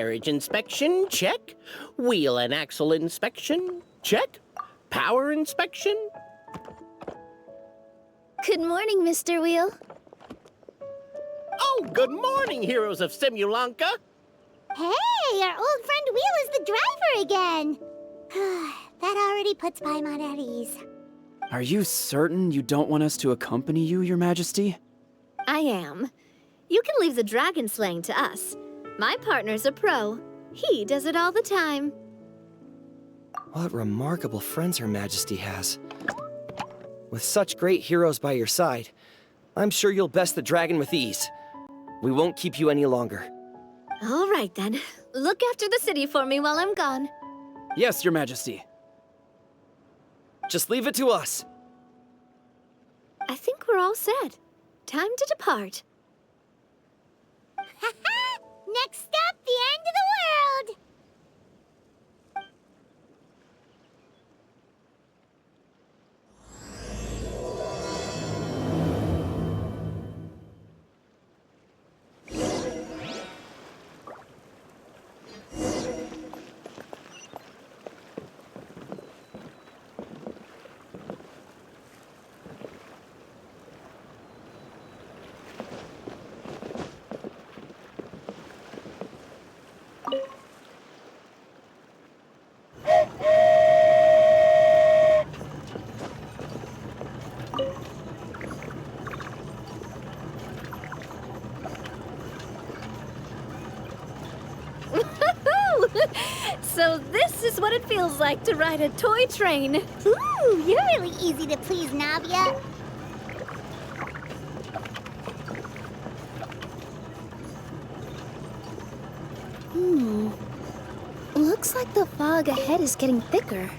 Carriage inspection, check. Wheel and axle inspection, check. Power inspection. Good morning, Mr. Wheel. Oh, good morning, heroes of Simulanka. Hey, our old friend Wheel is the driver again. That already puts Paimon at ease. Are you certain you don't want us to accompany you, Your Majesty? I am. You can leave the dragon slaying to us. My partner's a pro. He does it all the time. What remarkable friends Her Majesty has. With such great heroes by your side, I'm sure you'll best the dragon with ease. We won't keep you any longer. All right, then. Look after the city for me while I'm gone. Yes, Your Majesty. Just leave it to us. I think we're all set. Time to depart. Next stop, the end of the world! So this is what it feels like to ride a toy train. Ooh, you're really easy to please, Navia. Looks like the fog ahead is getting thicker.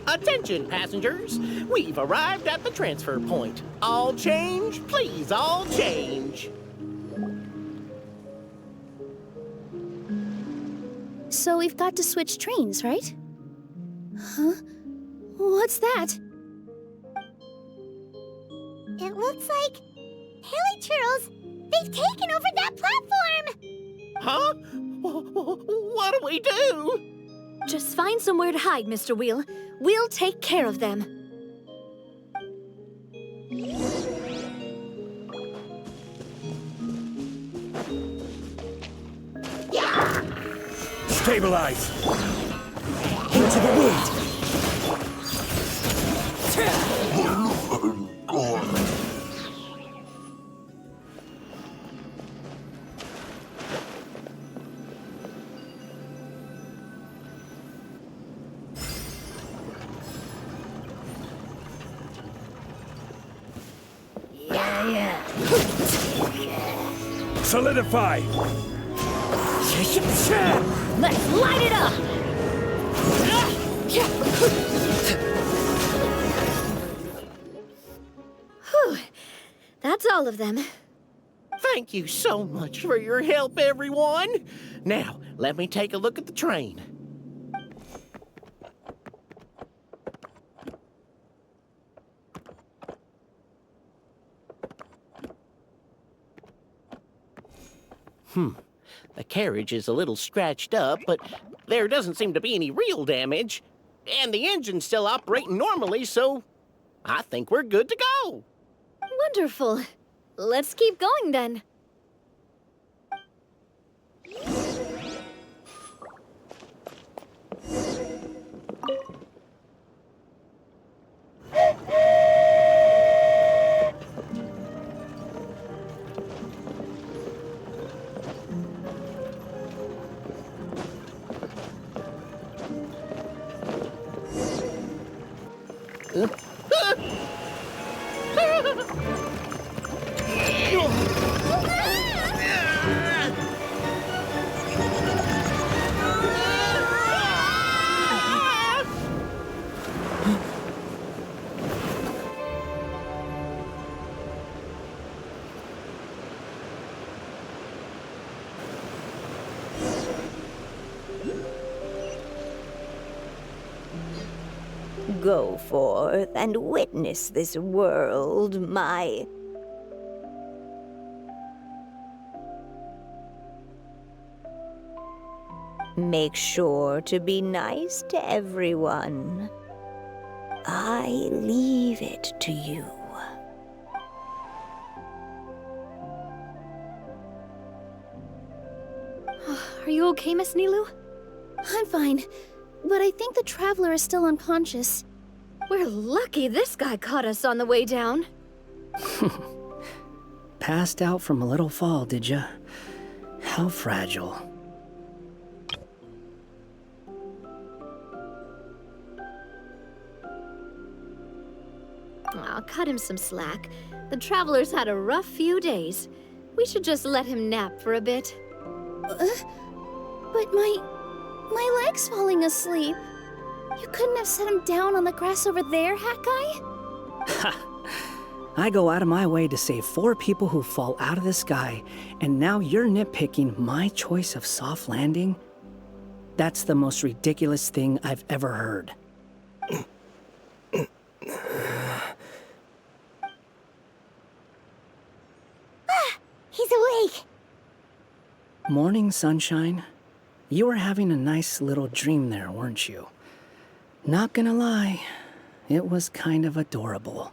Attention, passengers. We've arrived at the transfer point. All change, please, all change. So we've got to switch trains, right? Huh? What's that? It looks like... Haley Churls, they've taken over that platform! Huh? What do we do? Just find somewhere to hide, Mr. Wheel. We'll take care of them. Stabilize! Into the wind! Solidify! Let's light it up! Whew. That's all of them. Thank you so much for your help, everyone. Now, let me take a look at the train. The carriage is a little scratched up, but there doesn't seem to be any real damage. And the engine's still operating normally, so I think we're good to go. Wonderful. Let's keep going then. Go forth and witness this world, my... Make sure to be nice to everyone. I leave it to you. Are you okay, Miss Nilu? I'm fine, but I think the traveler is still unconscious. We're lucky this guy caught us on the way down. Passed out from a little fall, did ya? How fragile. I'll cut him some slack. The traveler's had a rough few days. We should just let him nap for a bit. But my leg's falling asleep. You couldn't have set him down on the grass over there, Hat Guy? Ha! I go out of my way to save 4 people who fall out of the sky, and now you're nitpicking my choice of soft landing? That's the most ridiculous thing I've ever heard. He's awake. Morning, sunshine. You were having a nice little dream there, weren't you? Not gonna lie, it was kind of adorable.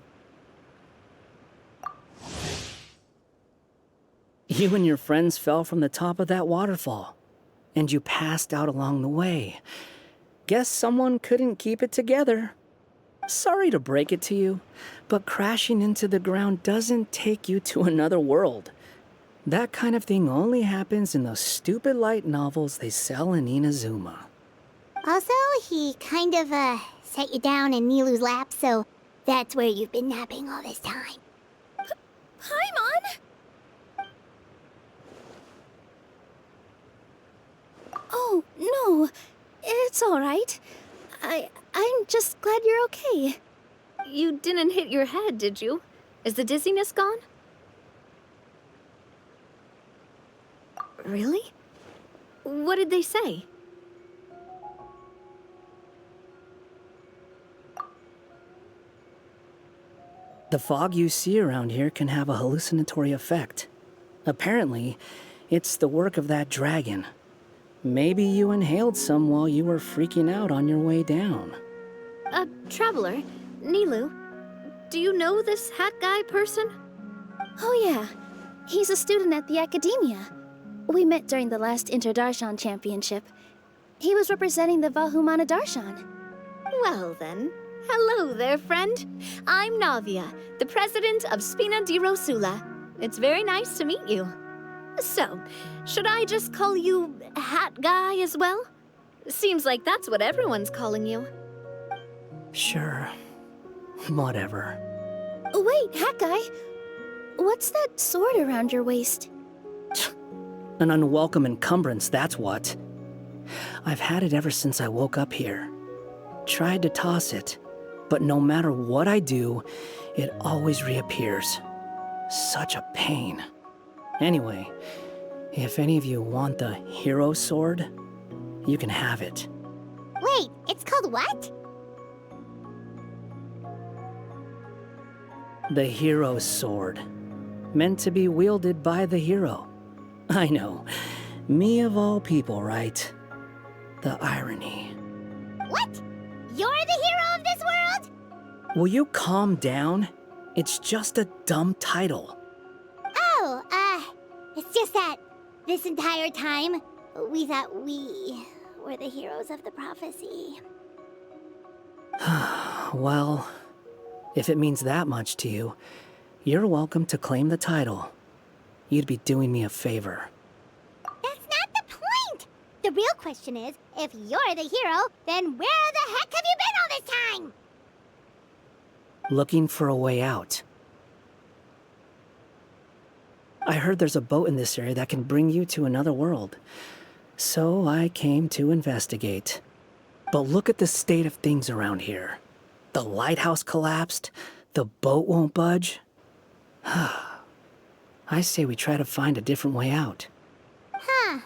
You and your friends fell from the top of that waterfall, and you passed out along the way. Guess someone couldn't keep it together. Sorry to break it to you, but crashing into the ground doesn't take you to another world. That kind of thing only happens in those stupid light novels they sell in Inazuma. Also, he kind of, set you down in Nilu's lap, so that's where you've been napping all this time. Paimon? Oh, no. It's all right. I'm just glad you're okay. You didn't hit your head, did you? Is the dizziness gone? Really? What did they say? The fog you see around here can have a hallucinatory effect. Apparently, it's the work of that dragon. Maybe you inhaled some while you were freaking out on your way down. Traveler, Nilu, do you know this Hat Guy person? Oh, yeah. He's a student at the academia. We met during the last Inter-Darshan Championship. He was representing the Vahumana Darshan. Well then, hello there, friend. I'm Navia, the president of Spina di Rosula. It's very nice to meet you. So, should I just call you Hat Guy as well? Seems like that's what everyone's calling you. Sure. Whatever. Wait, Hat Guy. What's that sword around your waist? An unwelcome encumbrance, that's what. I've had it ever since I woke up here. Tried to toss it, but no matter what I do, it always reappears. Such a pain. Anyway, if any of you want the hero sword, you can have it. Wait, it's called what? The hero's sword. Meant to be wielded by the hero. I know. Me of all people, right? The irony. What? You're the hero of this world? Will you calm down? It's just a dumb title. Oh, it's just that this entire time, we thought we were the heroes of the prophecy. Well, if it means that much to you, you're welcome to claim the title. You'd be doing me a favor. That's not the point! The real question is, if you're the hero, then where the heck have you been all this time? Looking for a way out. I heard there's a boat in this area that can bring you to another world. So I came to investigate. But look at the state of things around here. The lighthouse collapsed. The boat won't budge. I say we try to find a different way out. Huh.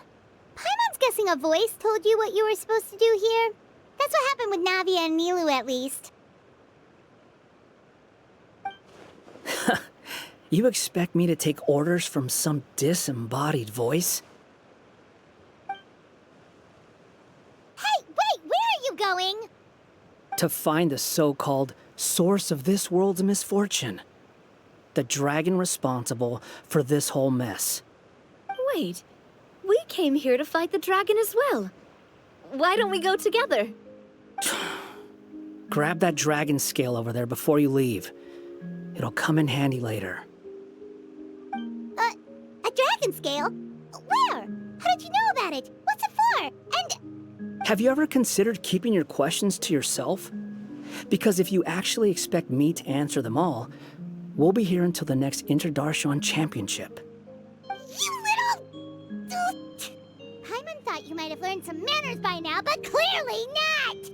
Paimon's guessing a voice told you what you were supposed to do here. That's what happened with Navia and Nilu, at least. You expect me to take orders from some disembodied voice? Hey, wait, where are you going? To find the so-called source of this world's misfortune. The dragon responsible for this whole mess. Wait, we came here to fight the dragon as well. Why don't we go together? Grab that dragon scale over there before you leave. It'll come in handy later. A dragon scale? Where? How did you know about it? What's it for? And Have you ever considered keeping your questions to yourself? Because if you actually expect me to answer them all, we'll be here until the next Interdarshan Championship. you little... Paimon thought you might have learned some manners by now, but clearly not!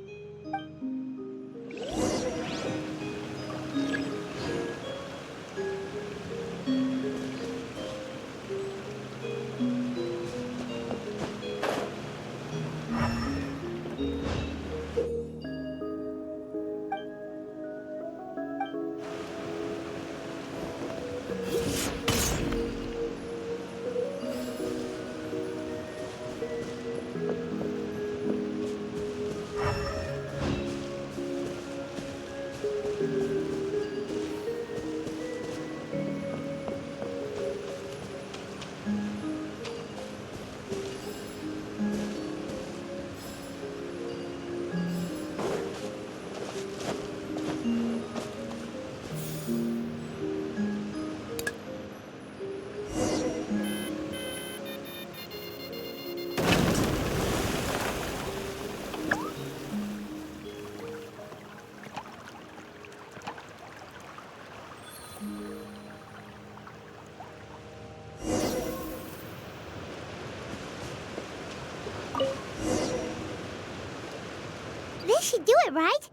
This should do it, right?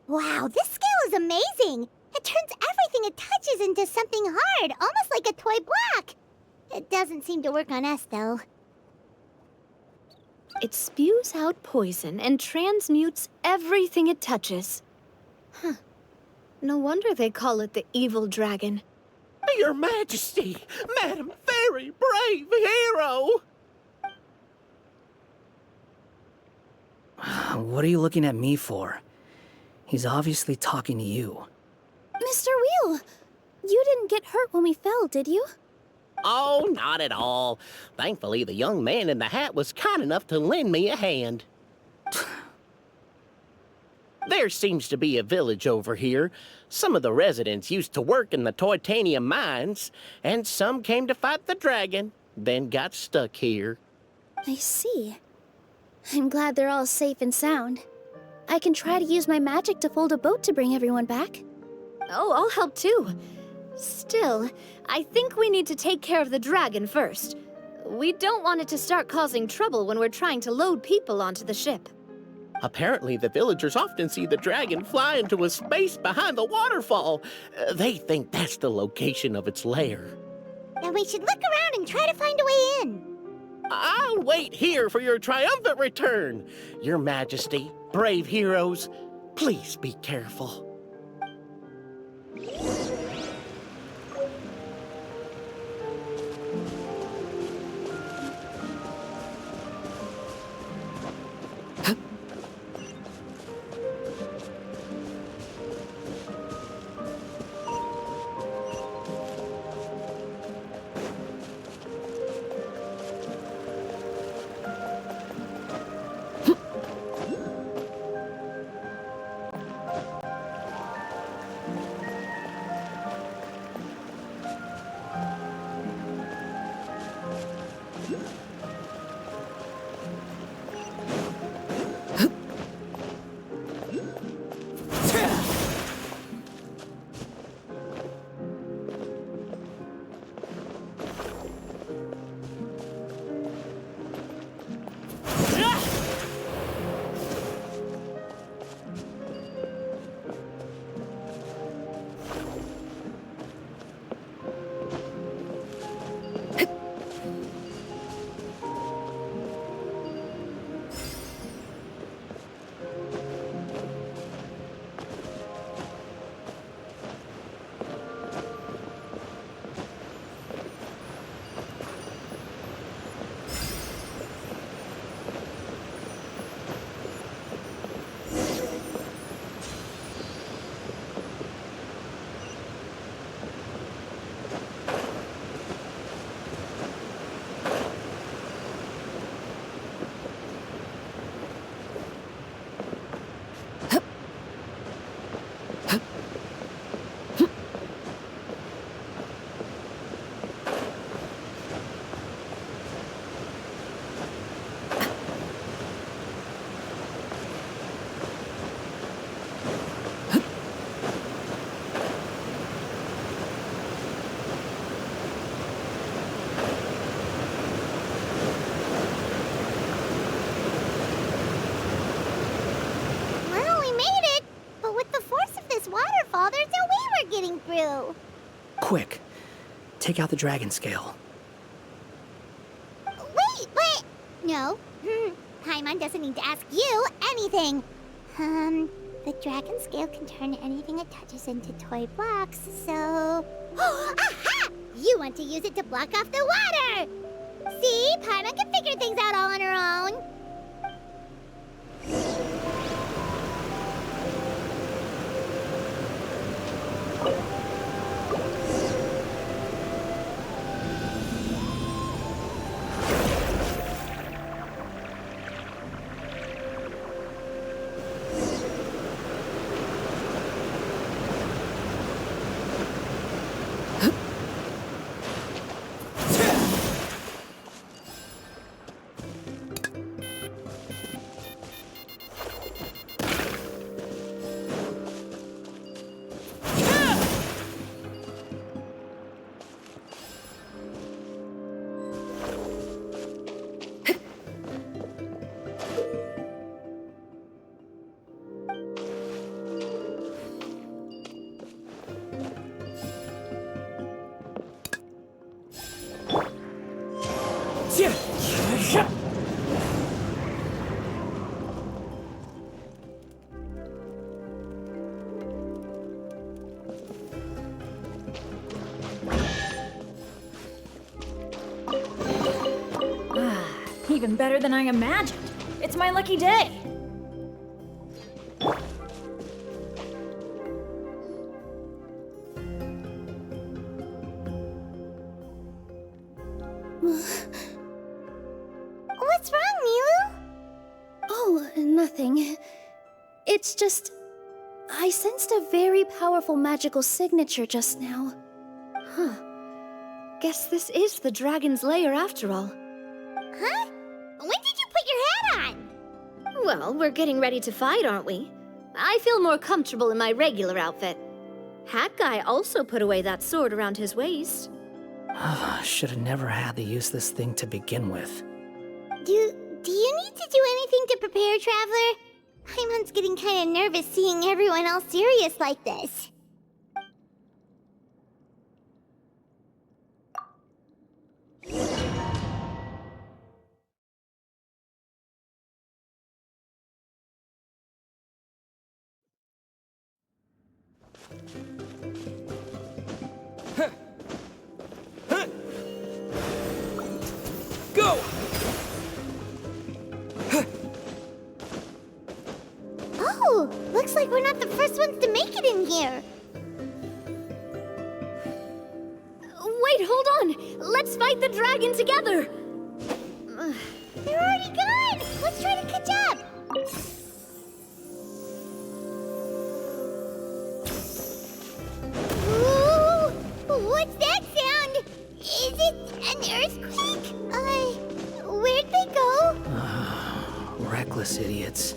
Wow, this scale is amazing! It turns everything it touches into something hard, almost like a toy block! It doesn't seem to work on us, though. It spews out poison and transmutes everything it touches. Huh. No wonder they call it the evil dragon. Your Majesty, Madam Very Brave Hero! What are you looking at me for? He's obviously talking to you. Mr. Wheel, you didn't get hurt when we fell, did you? Oh, not at all. Thankfully, the young man in the hat was kind enough to lend me a hand. There seems to be a village over here. Some of the residents used to work in the titanium mines, and some came to fight the dragon, then got stuck here. I see. I'm glad they're all safe and sound. I can try to use my magic to fold a boat to bring everyone back. Oh, I'll help too. Still, I think we need to take care of the dragon first. We don't want it to start causing trouble when we're trying to load people onto the ship. Apparently, the villagers often see the dragon fly into a space behind the waterfall. They think that's the location of its lair. Then we should look around and try to find a way in. I'll wait here for your triumphant return. Your Majesty, brave heroes, please be careful. you. Quick, take out the dragon scale. Wait, but... No. Paimon doesn't need to ask you anything. The dragon scale can turn anything it touches into toy blocks, so... Aha! You want to use it to block off the water! See? Paimon can figure things out all on her own. Even better than I imagined. It's my lucky day. What's wrong, Milu? Oh, nothing. It's just... I sensed a very powerful magical signature just now. Huh. Guess this is the dragon's lair after all. Huh? When did you put your hat on? Well, we're getting ready to fight, aren't we? I feel more comfortable in my regular outfit. Hat Guy also put away that sword around his waist. Should have never had to use this thing to begin with. Do you need to do anything to prepare, Traveler? Paimon's getting kind of nervous seeing everyone else serious like this. Go! Oh, looks like we're not the first ones to make it in here. Wait, hold on! Let's fight the dragon together! They're already gone! Let's try to catch up! Ooh, what's that sound? Is it an earthquake? Where'd they go? Reckless idiots.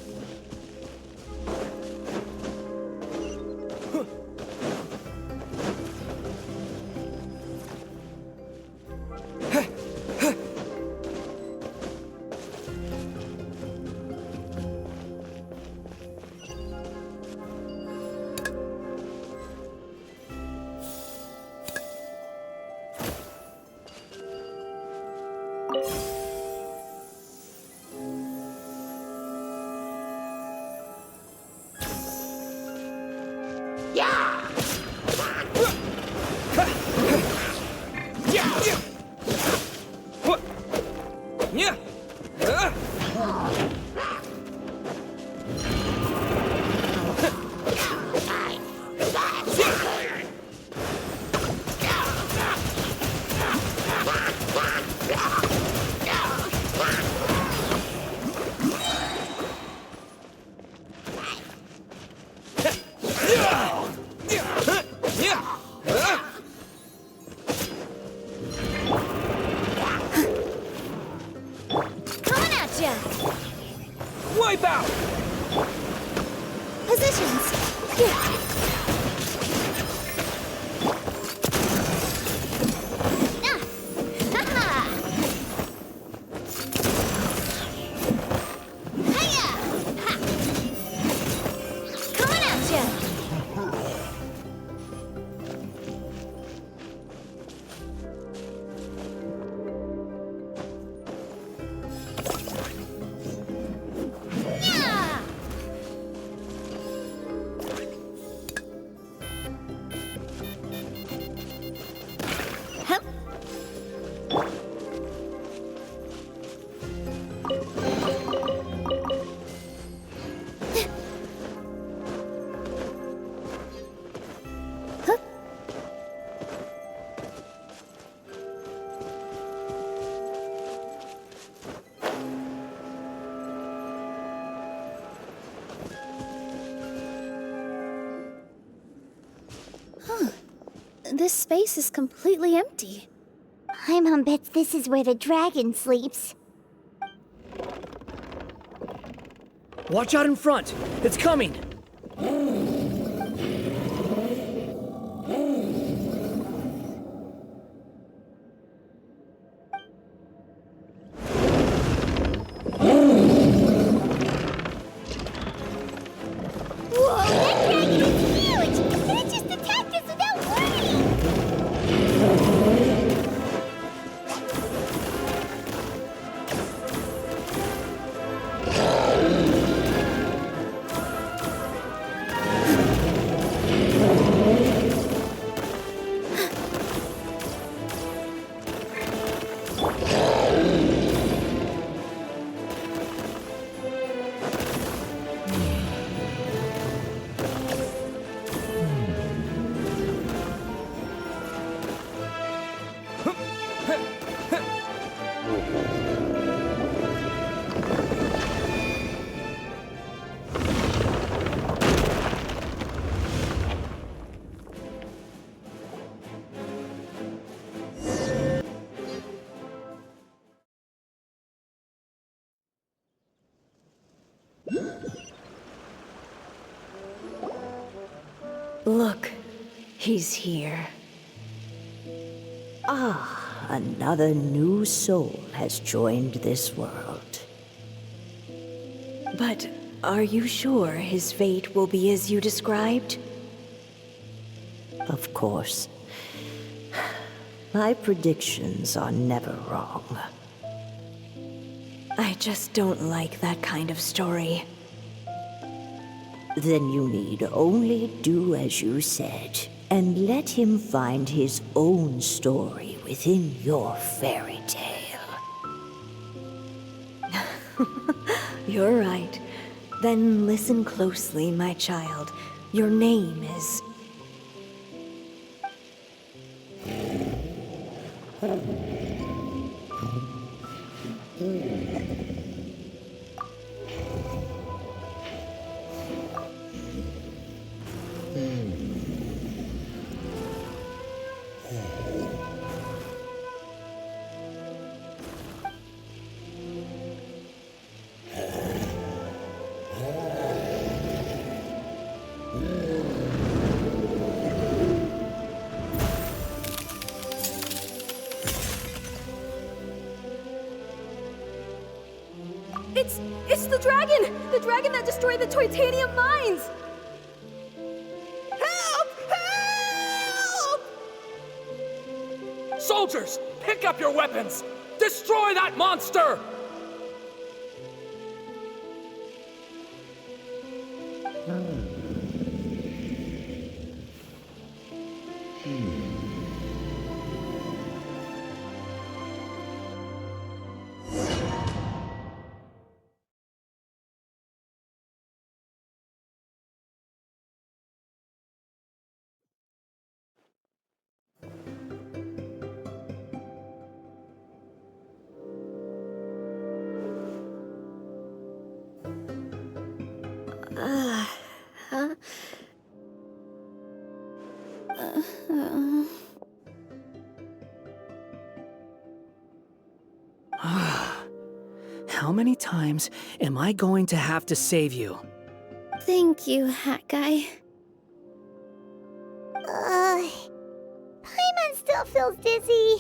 Wipe out! Positions! This space is completely empty. Paimon bets this is where the dragon sleeps. Watch out in front! It's coming! Whoa, that dragon is huge! And it just attacked us without warning! Look, he's here. Ah, another new soul has joined this world. But are you sure his fate will be as you described? Of course. My predictions are never wrong. I just don't like that kind of story. Then you need only do as you said, and let him find his own story within your fairy tale. You're right. Then listen closely, my child. Your name is... It's the dragon! The dragon that destroyed the titanium mines! Help! Help! Soldiers, pick up your weapons! Destroy that monster! How many times am I going to have to save you? Thank you, Hat Guy. Paimon still feels dizzy.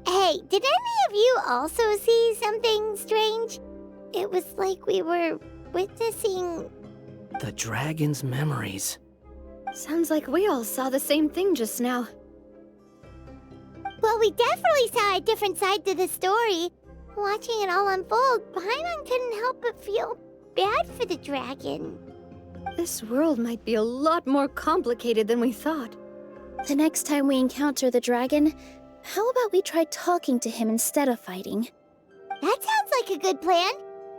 Hey, did any of you also see something strange? It was like we were witnessing... The dragon's memories. Sounds like we all saw the same thing just now. Well, we definitely saw a different side to the story. Watching it all unfold, Paimon couldn't help but feel bad for the dragon. This world might be a lot more complicated than we thought. The next time we encounter the dragon, how about we try talking to him instead of fighting? That sounds like a good plan.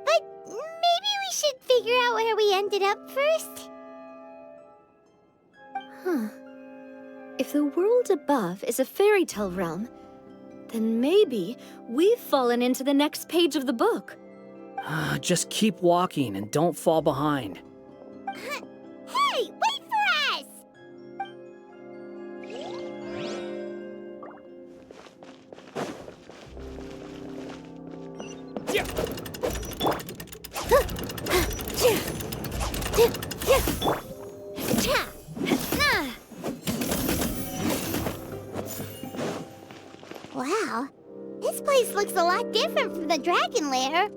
But maybe we should figure out where we ended up first. Huh. If the world above is a fairy tale realm, then maybe we've fallen into the next page of the book. Just keep walking and don't fall behind. Hey, wait for us! Wow, this place looks a lot different from the dragon lair.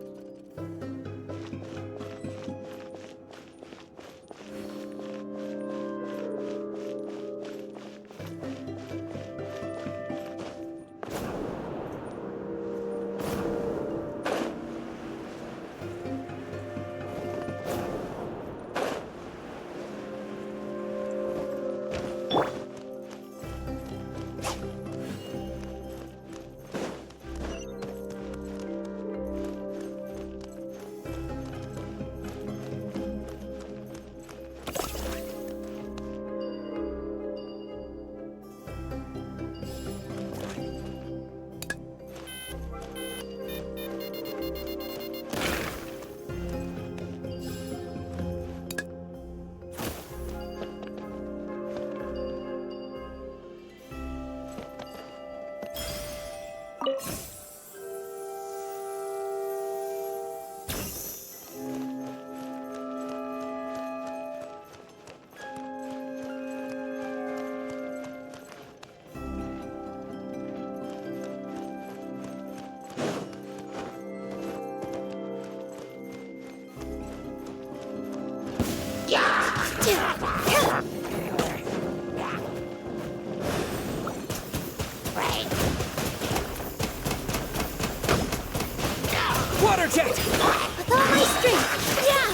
Water jet! With all my strength! Yeah!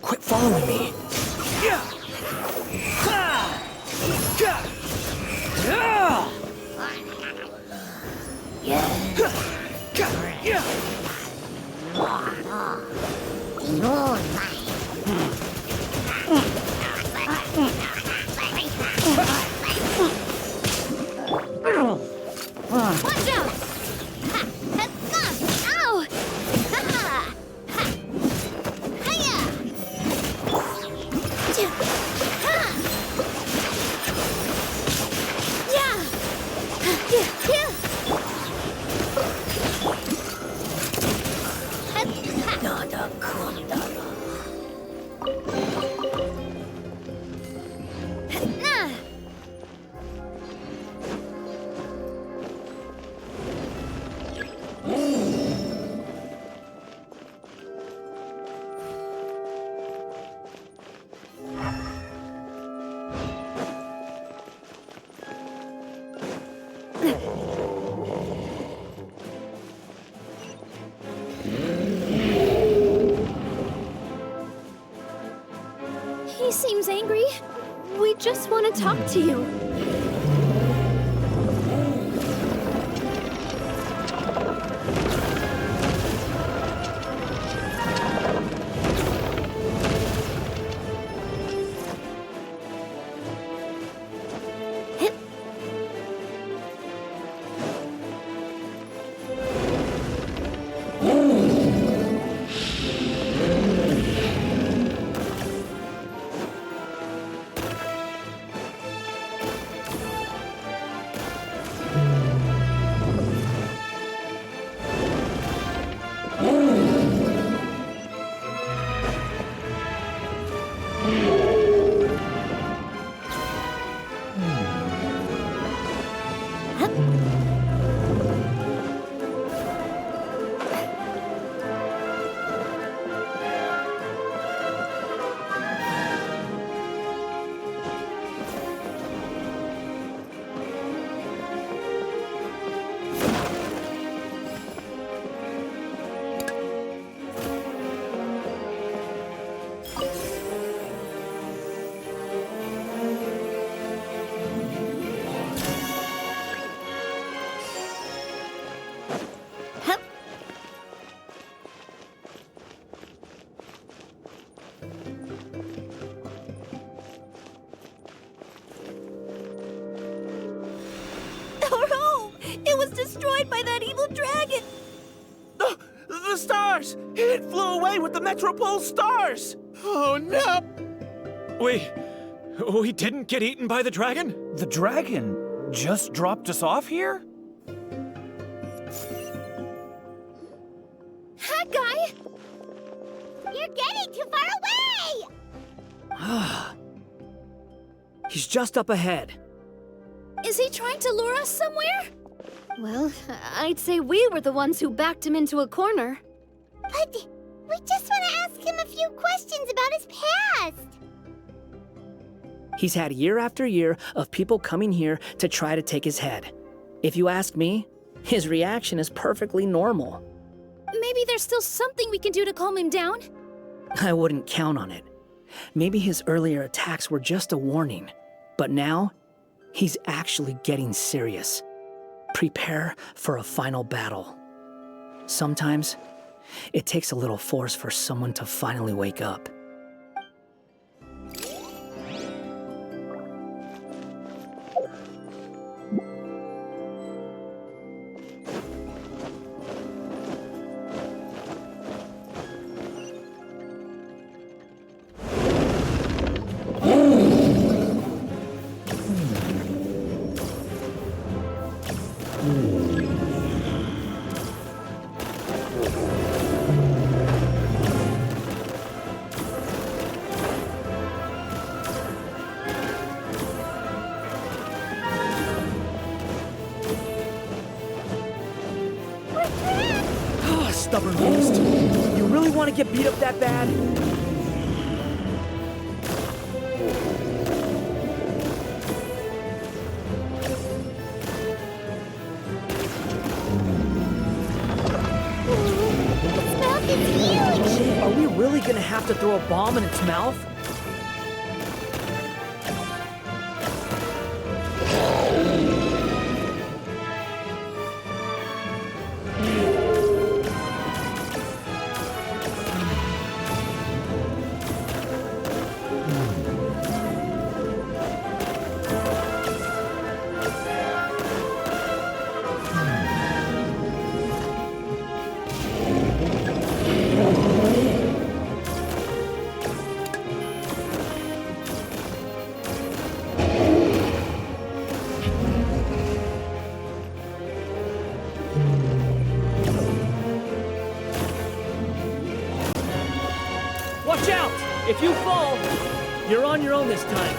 Quit following me. Watch out! Ha! Ow! Ha ha! Ha! Hiya! Ha! Yeah! He seems angry. We just want to talk to you. Our home! It was destroyed by that evil dragon! The stars! It flew away with the Metropole stars! Oh no! We didn't get eaten by the dragon? The dragon just dropped us off here? Hi, guy! You're getting too far away! He's just up ahead. Is he trying to lure us somewhere? Well, I'd say we were the ones who backed him into a corner. But we just want to ask him a few questions about his past. He's had year after year of people coming here to try to take his head. If you ask me, his reaction is perfectly normal. Maybe there's still something we can do to calm him down? I wouldn't count on it. Maybe his earlier attacks were just a warning. But now, he's actually getting serious. Prepare for a final battle. Sometimes, it takes a little force for someone to finally wake up. Stubborn beast. You really want to get beat up that bad? Its mouth is huge! Are we really gonna have to throw a bomb in its mouth? Watch out! If you fall, you're on your own this time.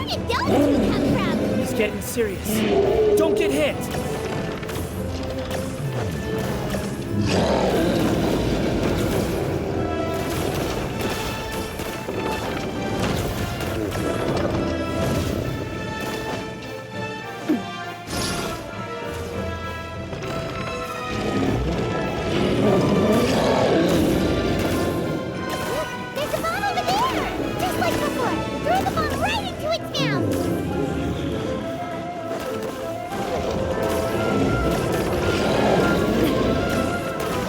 Dunkin' Donuts we come from? It's getting serious. Don't get hit! There's a bomb over there! Just like before! Throw the bomb right into its mouth!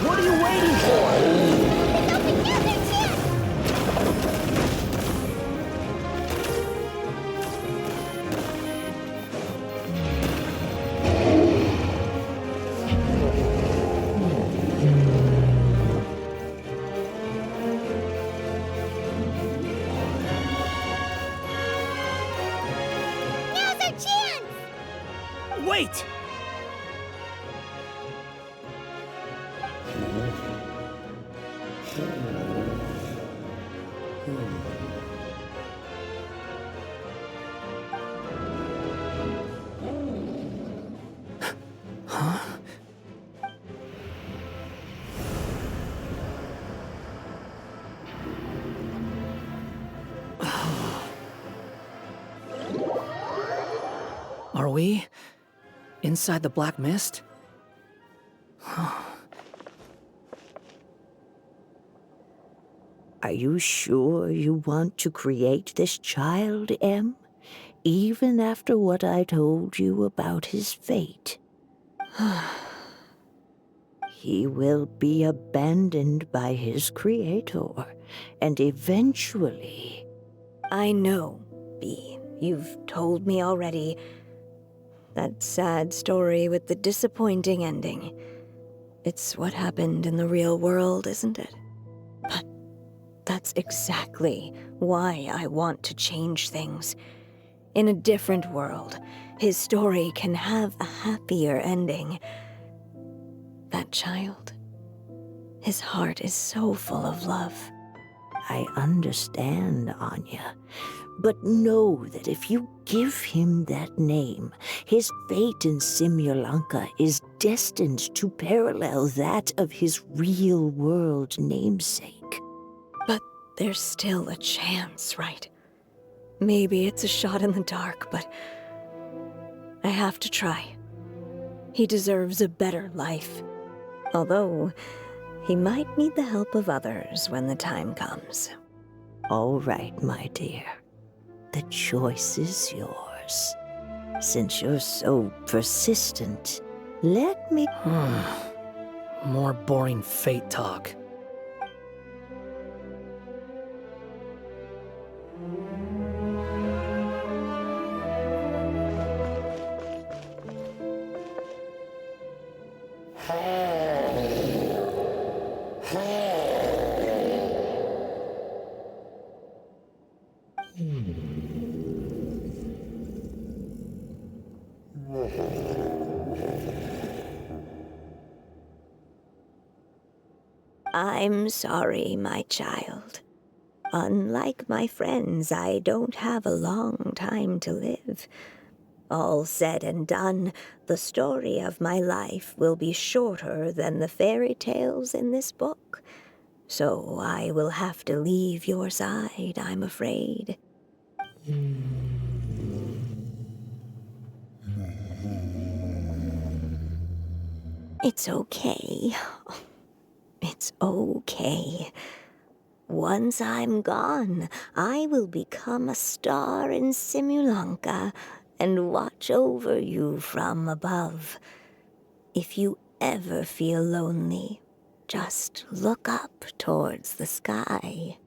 What are you waiting for? It's open! Now's our chance! Now's our chance! Wait! Are we inside the black mist? Are you sure you want to create this child, Em? Even after what I told you about his fate? He will be abandoned by his creator, and eventually... I know, Bee. You've told me already. That sad story with the disappointing ending. It's what happened in the real world, isn't it? But that's exactly why I want to change things. In a different world, his story can have a happier ending. That child, his heart is so full of love. I understand, Anya. But know that if you give him that name, his fate in Simulanka is destined to parallel that of his real-world namesake. But there's still a chance, right? Maybe it's a shot in the dark, but I have to try. He deserves a better life. Although, he might need the help of others when the time comes. All right, my dear. The choice is yours. Since you're so persistent, let me... More boring fate talk. I'm sorry, my child. Unlike my friends, I don't have a long time to live. All said and done, the story of my life will be shorter than the fairy tales in this book. So I will have to leave your side, I'm afraid. It's okay. It's okay. Once I'm gone, I will become a star in Simulanka and watch over you from above. If you ever feel lonely, just look up towards the sky.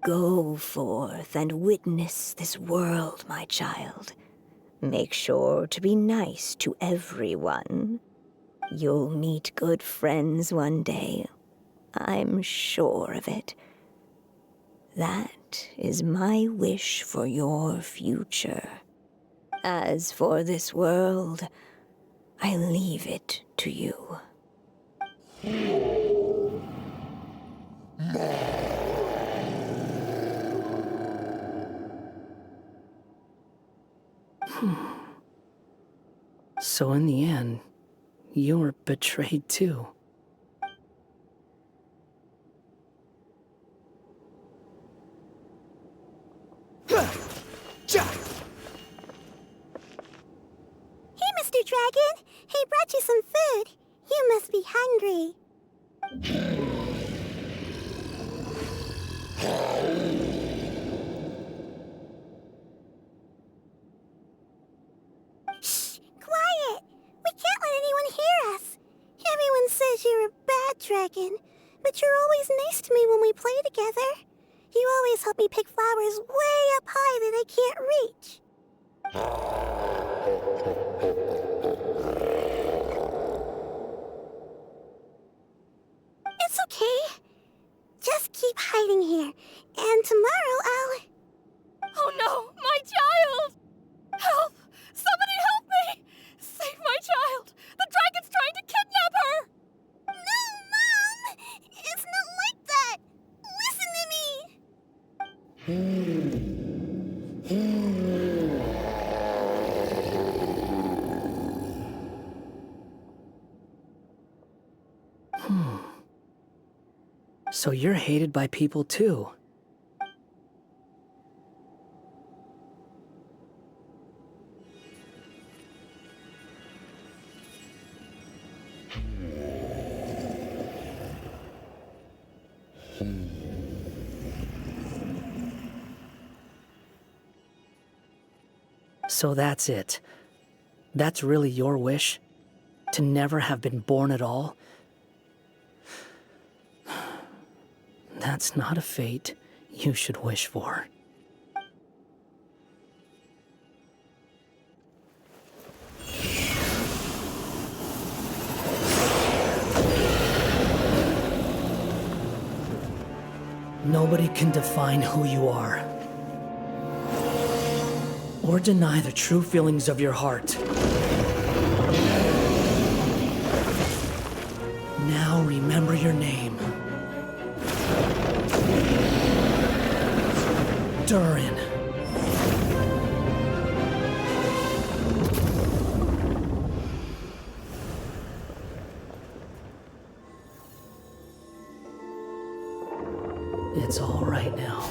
Go forth and witness this world, my child. Make sure to be nice to everyone. You'll meet good friends one day. I'm sure of it. That That is my wish for your future. As for this world, I leave it to you. So in the end, you were betrayed too. Hey, Mr. Dragon! He brought you some food. You must be hungry. Shh! Quiet! We can't let anyone hear us. Everyone says you're a bad dragon, but you're always nice to me when we play together. You always help me pick flowers way up high that I can't reach. It's okay. Just keep hiding here, and tomorrow I'll... Oh no, my child! Help! Somebody help me! Save my child! The dragon's trying to kidnap her! No, Mom! It's not like that! Listen to me! So you're hated by people too. So that's it. That's really your wish? To never have been born at all? That's not a fate you should wish for. Nobody can define who you are, or deny the true feelings of your heart. Now remember your name. Durin. It's all right now.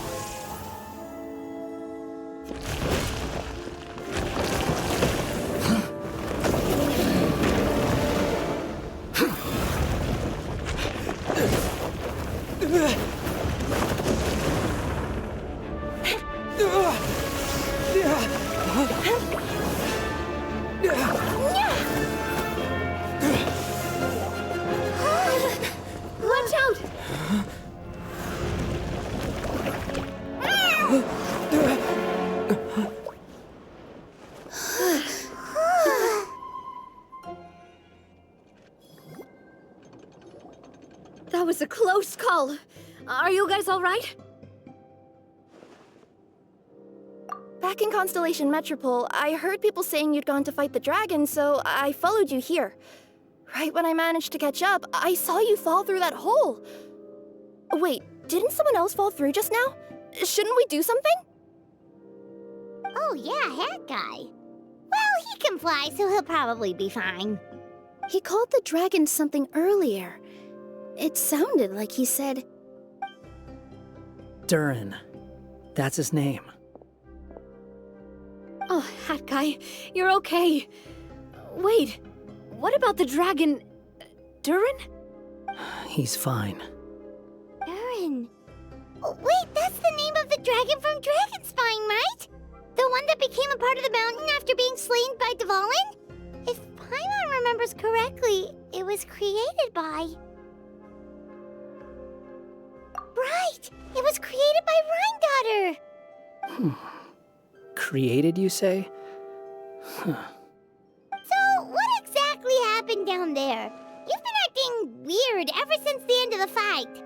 Watch out! That was a close call. Are you guys all right? Back in Constellation Metropole, I heard people saying you'd gone to fight the dragon, so I followed you here. Right when I managed to catch up, I saw you fall through that hole. Wait, didn't someone else fall through just now? Shouldn't we do something? Oh yeah, that guy. Well, he can fly, so he'll probably be fine. He called the dragon something earlier. It sounded like he said... Durin. That's his name. Oh, hat guy, you're okay. Wait, what about the dragon... Durin? He's fine. Durin. Oh, wait, that's the name of the dragon from Dragonspine, right? The one that became a part of the mountain after being slain by Dvalin? If Paimon remembers correctly, it was created by... Right! It was created by Rhine Daughter! Created, you say? Huh. So, what exactly happened down there? You've been acting weird ever since the end of the fight.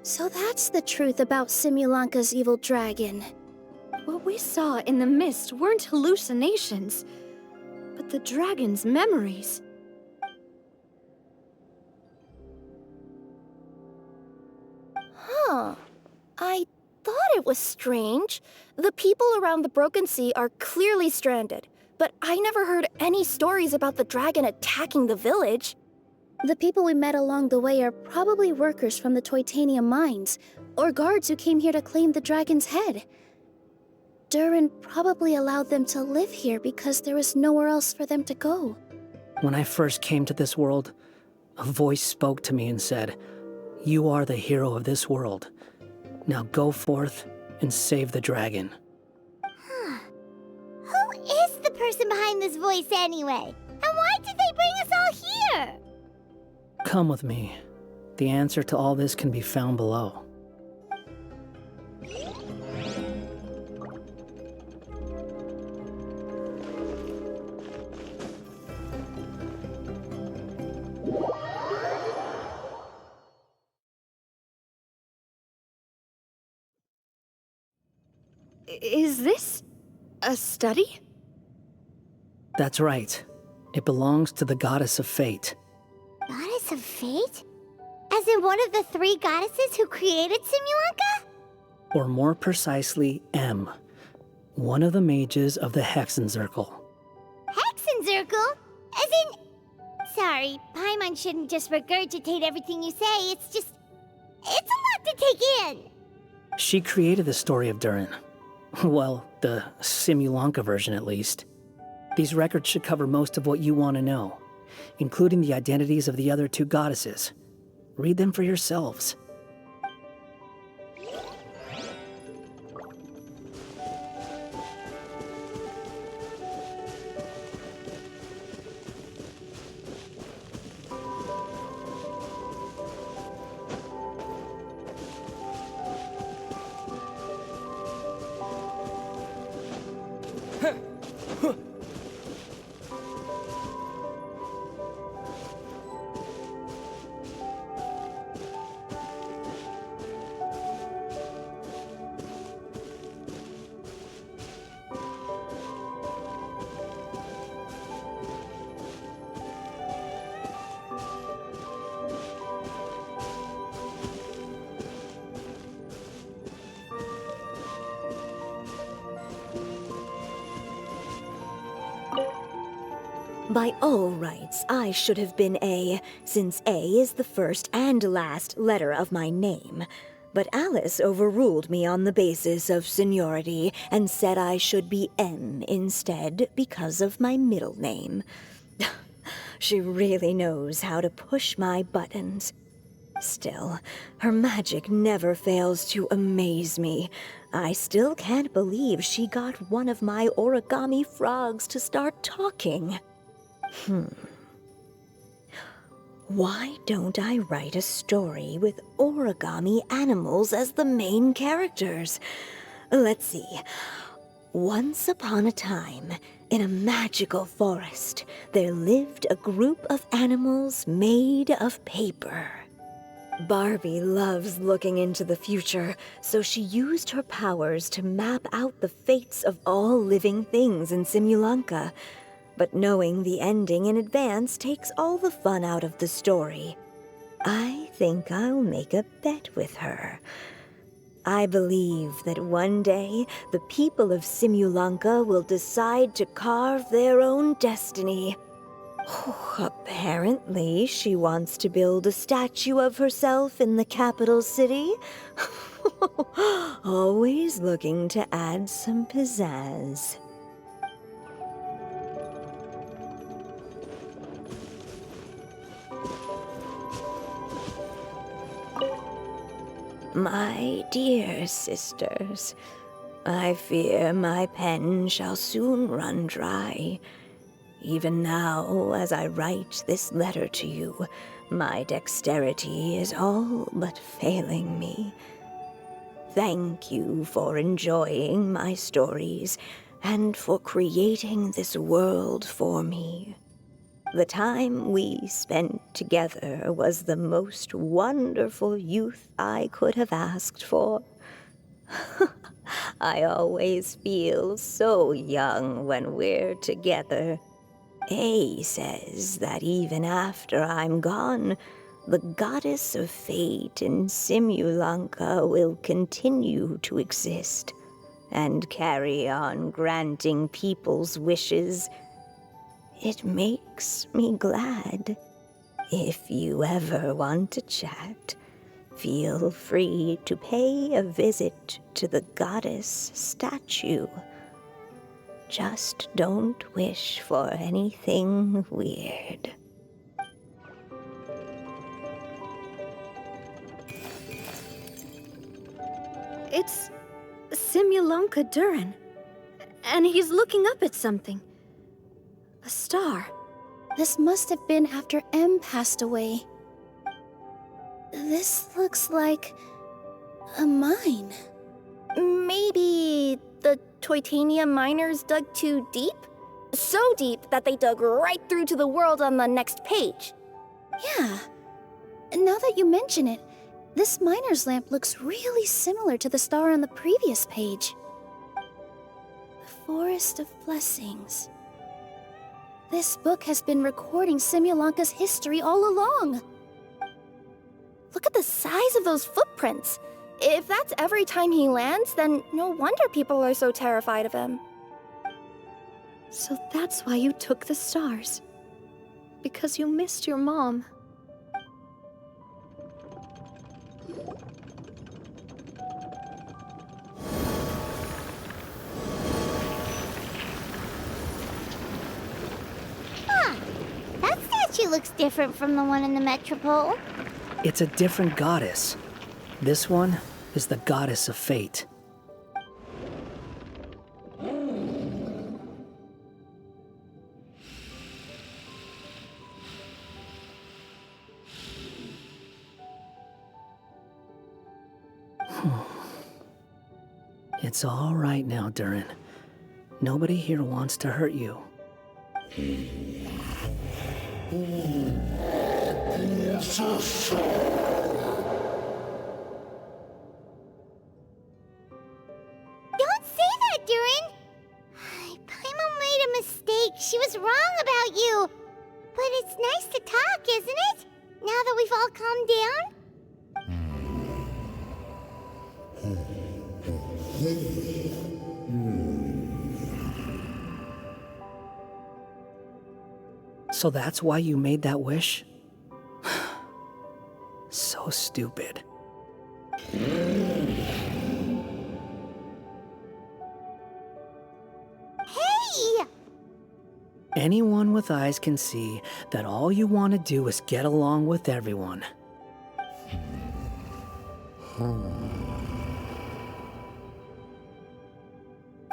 So that's the truth about Simulanka's evil dragon. What we saw in the mist weren't hallucinations, but the dragon's memories. Huh. I thought it was strange. The people around the Broken Sea are clearly stranded, but I never heard any stories about the dragon attacking the village. The people we met along the way are probably workers from the Toitania mines, or guards who came here to claim the dragon's head. Durin probably allowed them to live here because there was nowhere else for them to go. When I first came to this world, a voice spoke to me and said, "You are the hero of this world. Now go forth and save the dragon." Who is the person behind this voice anyway? And why did they bring us all here? Come with me. The answer to all this can be found below. Is this a study? That's right. It belongs to the goddess of fate. Goddess of Fate? As in one of the 3 goddesses who created Simulanka? Or more precisely, M. One of the mages of the Hexenzirkel. Hexenzirkel? As in... Sorry, Paimon shouldn't just regurgitate everything you say, it's just... It's a lot to take in! She created the story of Durin. Well, the Simulanka version at least. These records should cover most of what you want to know, including the identities of the other 2 goddesses. Read them for yourselves. By all rights, I should have been A, since A is the first and last letter of my name. But Alice overruled me on the basis of seniority and said I should be M instead because of my middle name. She really knows how to push my buttons. Still, her magic never fails to amaze me. I still can't believe she got one of my origami frogs to start talking. Why don't I write a story with origami animals as the main characters? Let's see. Once upon a time, in a magical forest, there lived a group of animals made of paper. Barbie loves looking into the future, so she used her powers to map out the fates of all living things in Simulanka. But knowing the ending in advance takes all the fun out of the story. I think I'll make a bet with her. I believe that one day the people of Simulanka will decide to carve their own destiny. Apparently, she wants to build a statue of herself in the capital city. Always looking to add some pizzazz. My dear sisters, I fear my pen shall soon run dry. Even now, as I write this letter to you, my dexterity is all but failing me. Thank you for enjoying my stories and for creating this world for me. The time we spent together was the most wonderful youth I could have asked for. I always feel so young when we're together. A says that even after I'm gone, the goddess of fate in Simulanka will continue to exist and carry on granting people's wishes. It makes me glad. If you ever want to chat, feel free to pay a visit to the goddess statue. Just don't wish for anything weird. It's Simulanka Durin. And he's looking up at something. A star. This must have been after M passed away. This looks like a mine. Maybe the Titanium miners dug too deep? So deep that they dug right through to the world on the next page. Yeah. Now that you mention it, this miner's lamp looks really similar to the star on the previous page. The Forest of Blessings. This book has been recording Simulanka's history all along. Look at the size of those footprints. If that's every time he lands, then no wonder people are so terrified of him. So that's why you took the stars. Because you missed your mom. That statue looks different from the one in the Metropole. It's a different goddess. This one is the goddess of fate. It's all right now, Durin. Nobody here wants to hurt you. Don't say that, Durin! Paimon made a mistake. She was wrong about you. But it's nice to talk, isn't it? Now that we've all calmed down? So that's why you made that wish? So stupid. Hey! Anyone with eyes can see that all you want to do is get along with everyone.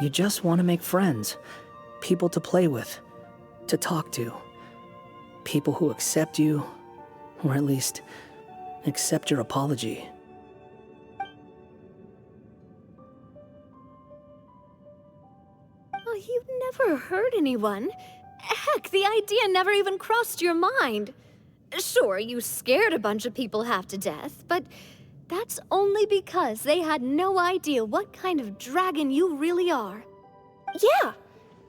You just want to make friends, people to play with, to talk to. People who accept you, or at least accept your apology. Oh, you never hurt anyone. Heck, the idea never even crossed your mind. Sure, you scared a bunch of people half to death, but that's only because they had no idea what kind of dragon you really are. Yeah.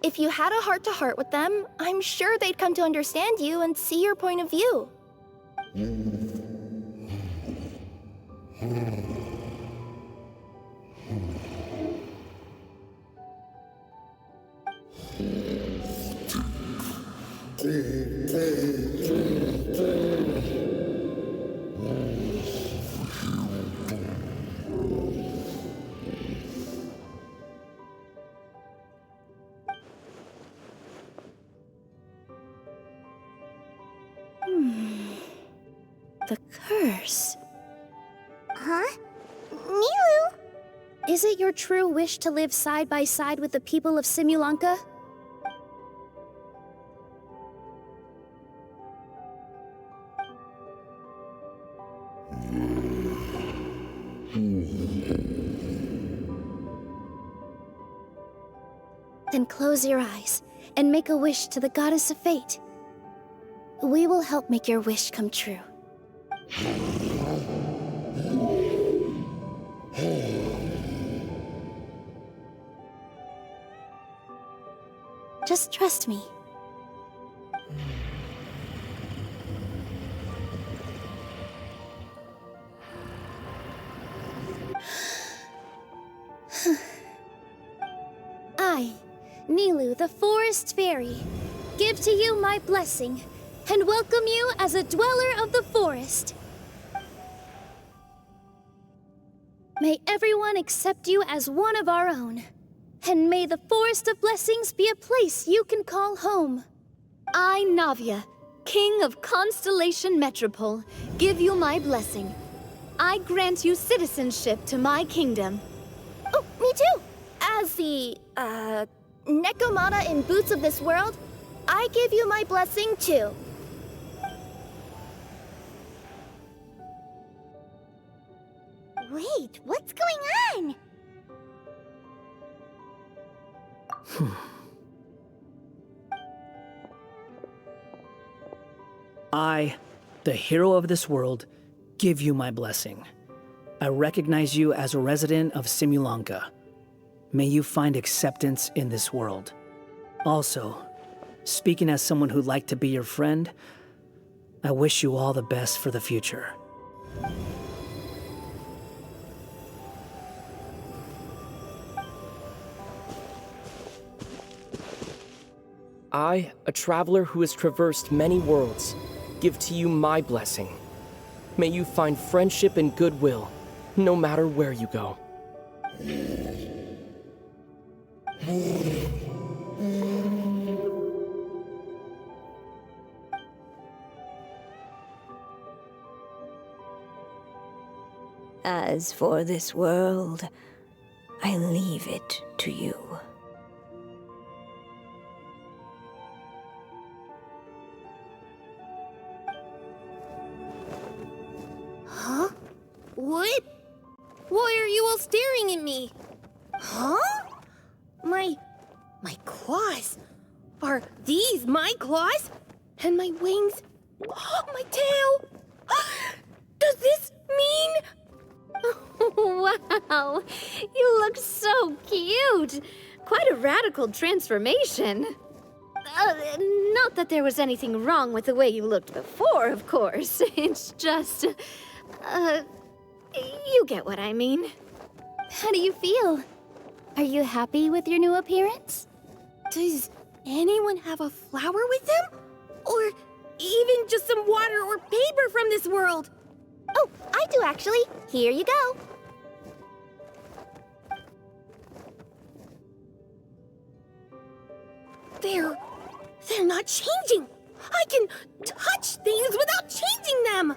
If you had a heart-to-heart with them, I'm sure they'd come to understand you and see your point of view. The curse. Huh? Milu? Is it your true wish to live side by side with the people of Simulanka? Then close your eyes and make a wish to the goddess of fate. We will help make your wish come true. Just trust me. I, Nilu, the Forest Fairy, give to you my blessing and welcome you as a dweller of the forest. May everyone accept you as one of our own, and may the Forest of Blessings be a place you can call home. I, Navia, King of Constellation Metropole, give you my blessing. I grant you citizenship to my kingdom. Oh, me too! As the, Nekomata in Boots of this world, I give you my blessing too. Wait, what's going on? I, the hero of this world, give you my blessing. I recognize you as a resident of Simulanka. May you find acceptance in this world. Also, speaking as someone who'd like to be your friend, I wish you all the best for the future. I, a traveler who has traversed many worlds, give to you my blessing. May you find friendship and goodwill, no matter where you go. As for this world, I leave it to you. Huh? What? Why are you all staring at me? Huh? My claws? Are these my claws? And my wings? My tail? Does this mean... Wow, you look so cute. Quite a radical transformation. Not that there was anything wrong with the way you looked before, of course. It's just, you get what I mean. How do you feel? Are you happy with your new appearance? Does anyone have a flower with them? Or even just some water or paper from this world? Oh, I do actually. Here you go. They're not changing. I can touch things without changing them.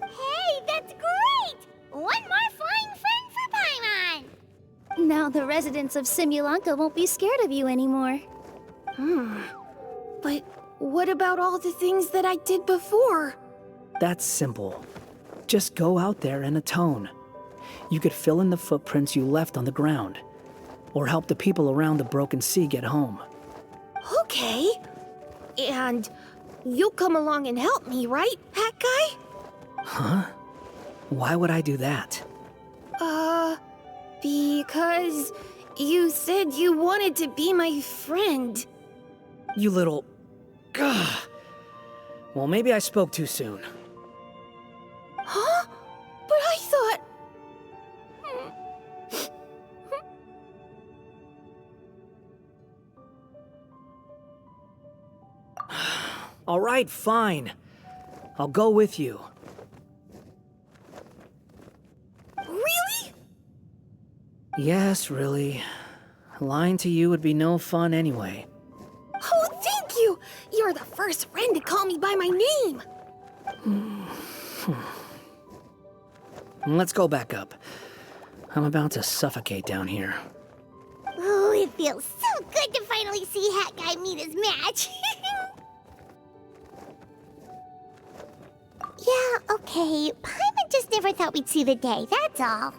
Hey, that's great! One more flying friend for Paimon! Now the residents of Simulanka won't be scared of you anymore. But what about all the things that I did before? That's simple. Just go out there and atone. You could fill in the footprints you left on the ground, or help the people around the broken sea get home. Okay. And you'll come along and help me, right, Hat Guy? Huh? Why would I do that? Because you said you wanted to be my friend. You little... Gah. Well, maybe I spoke too soon. Huh? But I thought... All right, fine. I'll go with you. Really? Yes, really. Lying to you would be no fun anyway. Oh, thank you! You're the first friend to call me by my name! Let's go back up. I'm about to suffocate down here. Oh, it feels so good to finally see Hat Guy meet his match. Yeah, okay. Paimon just never thought we'd see the day, that's all.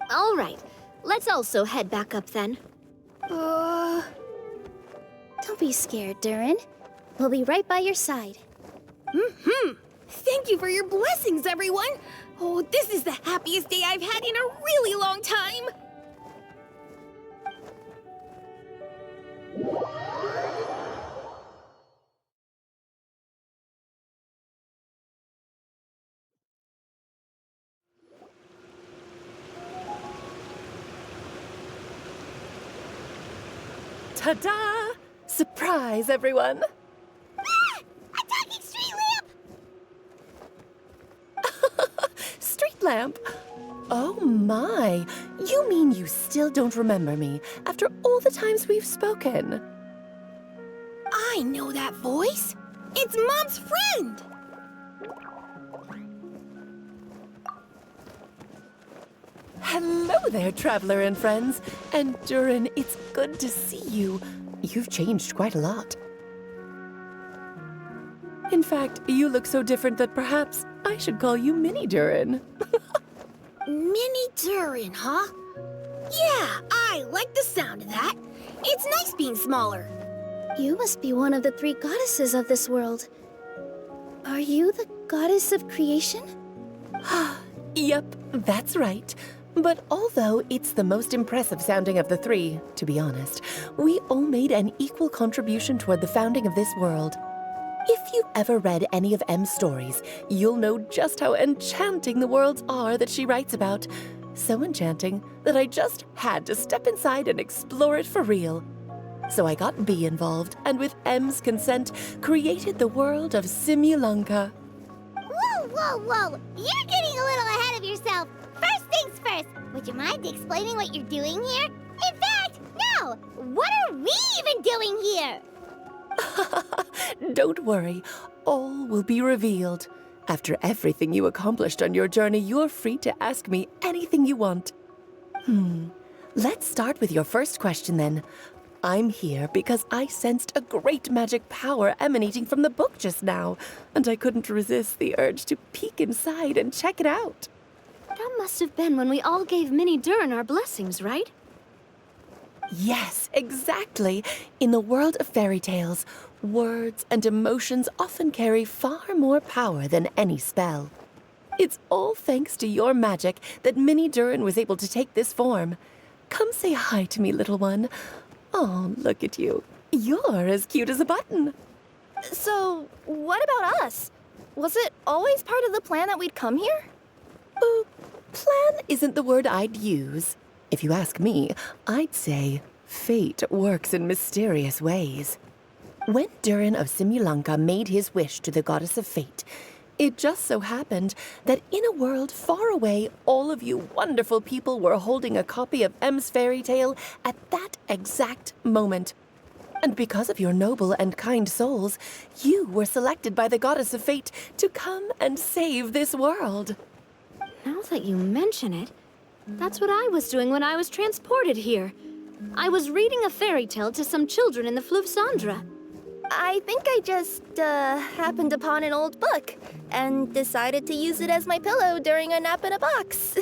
All right, let's also head back up then. Don't be scared, Durin. We'll be right by your side. Thank you for your blessings, everyone! Oh, this is the happiest day I've had in a really long time! Ta-da! Surprise, everyone! Ah! A talking street lamp! Street lamp? Oh my! You mean you still don't remember me after all the times we've spoken? I know that voice! It's Mom's friend! Hello there, traveler and friends. And Durin, it's good to see you. You've changed quite a lot. In fact, you look so different that perhaps I should call you Mini Durin. Mini Durin, huh? Yeah, I like the sound of that. It's nice being smaller. You must be one of the 3 goddesses of this world. Are you the goddess of creation? Yep, that's right. But although it's the most impressive sounding of the 3, to be honest, we all made an equal contribution toward the founding of this world. If you've ever read any of M's stories, you'll know just how enchanting the worlds are that she writes about. So enchanting that I just had to step inside and explore it for real. So I got B involved, and with M's consent, created the world of Simulunka. Whoa, whoa, whoa! You're getting a little ahead of yourself. First things first, would you mind explaining what you're doing here? In fact, no! What are we even doing here? Don't worry, all will be revealed. After everything you accomplished on your journey, you're free to ask me anything you want. Let's start with your first question then. I'm here because I sensed a great magic power emanating from the book just now, and I couldn't resist the urge to peek inside and check it out. That must have been when we all gave Mini Durin our blessings, right? Yes, exactly. In the world of fairy tales, words and emotions often carry far more power than any spell. It's all thanks to your magic that Mini Durin was able to take this form. Come say hi to me, little one. Oh, look at you. You're as cute as a button. So, what about us? Was it always part of the plan that we'd come here? Plan isn't the word I'd use. If you ask me, I'd say fate works in mysterious ways. When Durin of Simulunka made his wish to the goddess of fate, it just so happened that in a world far away, all of you wonderful people were holding a copy of M's fairy tale at that exact moment. And because of your noble and kind souls, you were selected by the goddess of fate to come and save this world. Now that you mention it, that's what I was doing when I was transported here. I was reading a fairy tale to some children in the Fleuve Cendra. I think I just, happened upon an old book and decided to use it as my pillow during a nap in a box.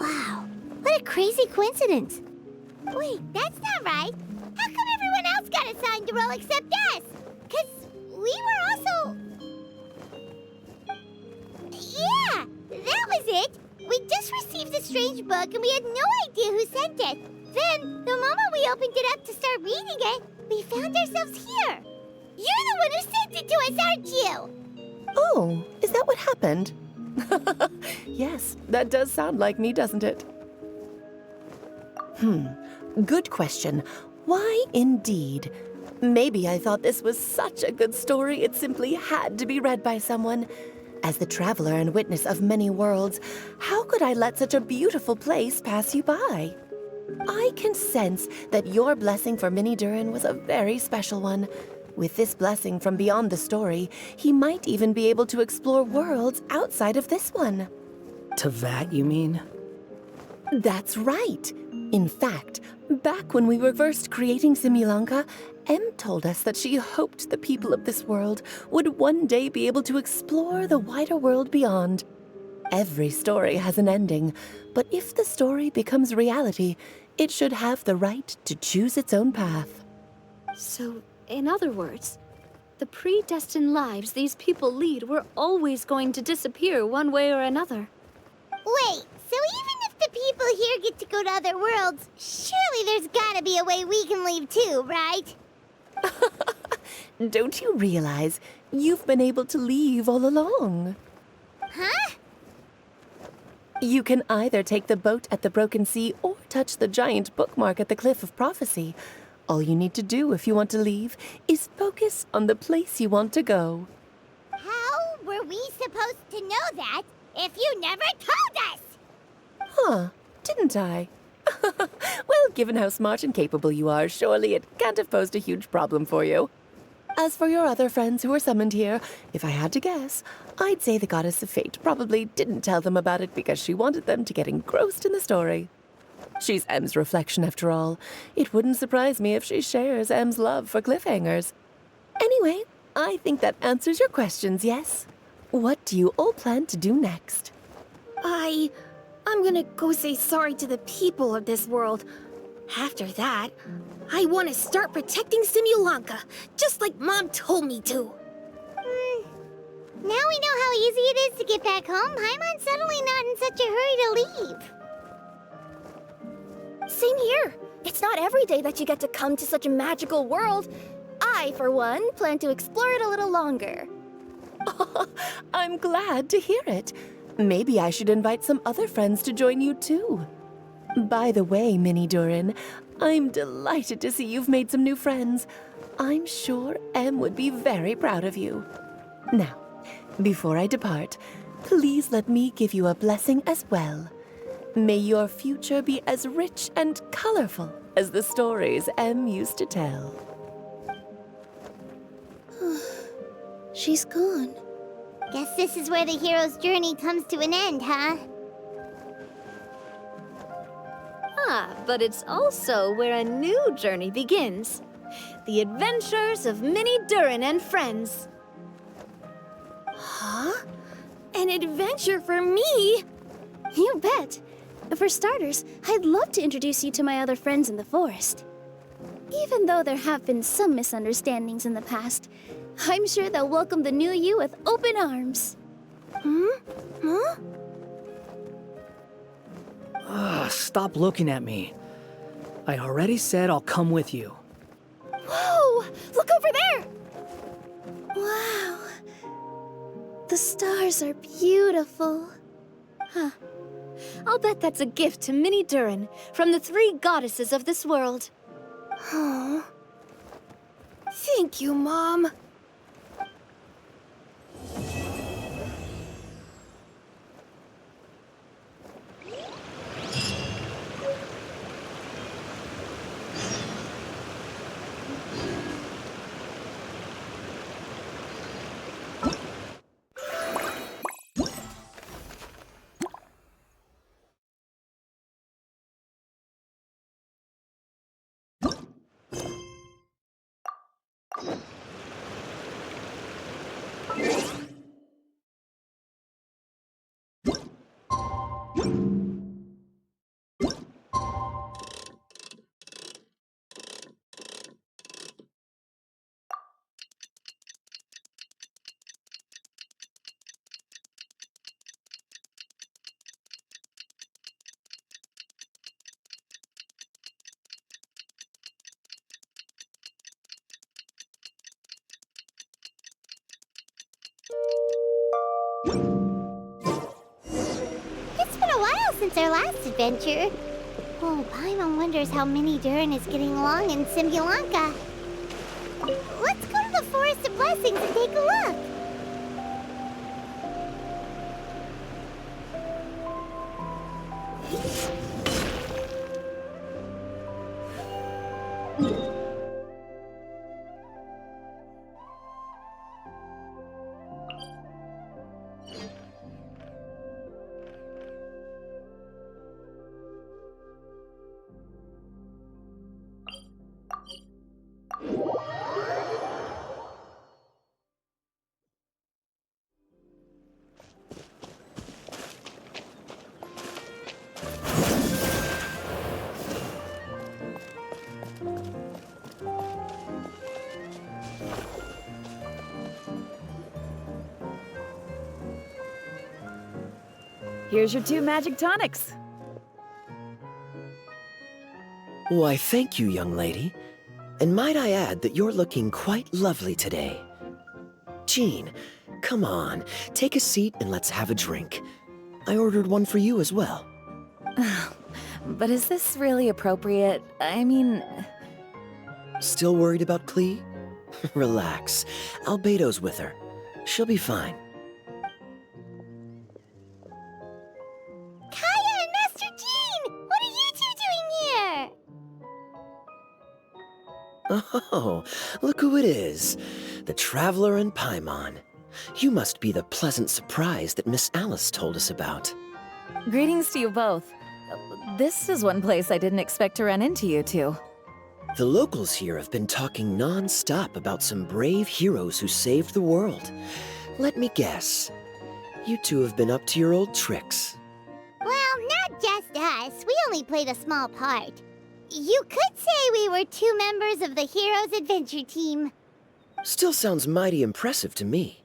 Wow, what a crazy coincidence. Wait, that's not right. How come everyone else got assigned to roll except us? 'Cause we were also... Yeah, that was it. We just received a strange book and we had no idea who sent it. Then, the moment we opened it up to start reading it, we found ourselves here. You're the one who sent it to us, aren't you? Oh, is that what happened? Yes, that does sound like me, doesn't it? Good question. Why indeed? Maybe I thought this was such a good story it simply had to be read by someone. As the traveler and witness of many worlds, how could I let such a beautiful place pass you by? I can sense that your blessing for Mini Durin was a very special one. With this blessing from beyond the story, he might even be able to explore worlds outside of this one. To that, you mean? That's right. In fact, back when we were first creating Simulunka, Em told us that she hoped the people of this world would one day be able to explore the wider world beyond. Every story has an ending, but if the story becomes reality, it should have the right to choose its own path. So, in other words, The predestined lives these people lead were always going to disappear one way or another. Wait, so even if the people here get to go to other worlds, surely there's gotta be a way we can leave too, right? Don't you realize you've been able to leave all along? Huh? You can either take the boat at the Broken Sea or touch the giant bookmark at the Cliff of Prophecy. All you need to do if you want to leave is focus on the place you want to go. How were we supposed to know that if you never told us? Huh, didn't I? Well, given how smart and capable you are, surely it can't have posed a huge problem for you. As for your other friends who were summoned here, if I had to guess, I'd say the Goddess of Fate probably didn't tell them about it because she wanted them to get engrossed in the story. She's M's reflection, after all. It wouldn't surprise me if she shares M's love for cliffhangers. Anyway, I think that answers your questions, yes? What do you all plan to do next? I'm gonna go say sorry to the people of this world. After that, I want to start protecting Simulanka, just like Mom told me to. Now we know how easy it is to get back home. Paimon's suddenly not in such a hurry to leave. Same here. It's not every day that you get to come to such a magical world. I, for one, plan to explore it a little longer. I'm glad to hear it. Maybe I should invite some other friends to join you too. By the way, Minnie Durin, I'm delighted to see you've made some new friends. I'm sure Em would be very proud of you. Now, before I depart, please let me give you a blessing as well. May your future be as rich and colorful as the stories Em used to tell. She's gone. Guess this is where the hero's journey comes to an end, huh? But it's also where a new journey begins. The adventures of Minnie Durin and friends. Huh? An adventure for me? You bet. For starters, I'd love to introduce you to my other friends in the forest. Even though there have been some misunderstandings in the past, I'm sure they'll welcome the new you with open arms. Huh? Stop looking at me. I already said I'll come with you. Whoa! Look over there! Wow. The stars are beautiful. I'll bet that's a gift to Minnie Durin from the 3 goddesses of this world. Oh. Thank you, Mom. It's been a while since our last adventure. Oh, Paimon wonders how Minnie Durin is getting along in Simulanka. Let's go to the Forest of Blessings and take a look. Here's your 2 magic tonics. Why, thank you, young lady. And might I add that you're looking quite lovely today. Jean, come on, take a seat and let's have a drink. I ordered one for you as well. But is this really appropriate? I mean... Still worried about Klee? Relax. Albedo's with her. She'll be fine. Kaya and Master Jean! What are you two doing here? Oh, look who it is. The Traveler and Paimon. You must be the pleasant surprise that Miss Alice told us about. Greetings to you both. This is one place I didn't expect to run into you two. The locals here have been talking non-stop about some brave heroes who saved the world. Let me guess. You two have been up to your old tricks. Well, not just us. We only played a small part. You could say we were 2 members of the Heroes Adventure Team. Still sounds mighty impressive to me.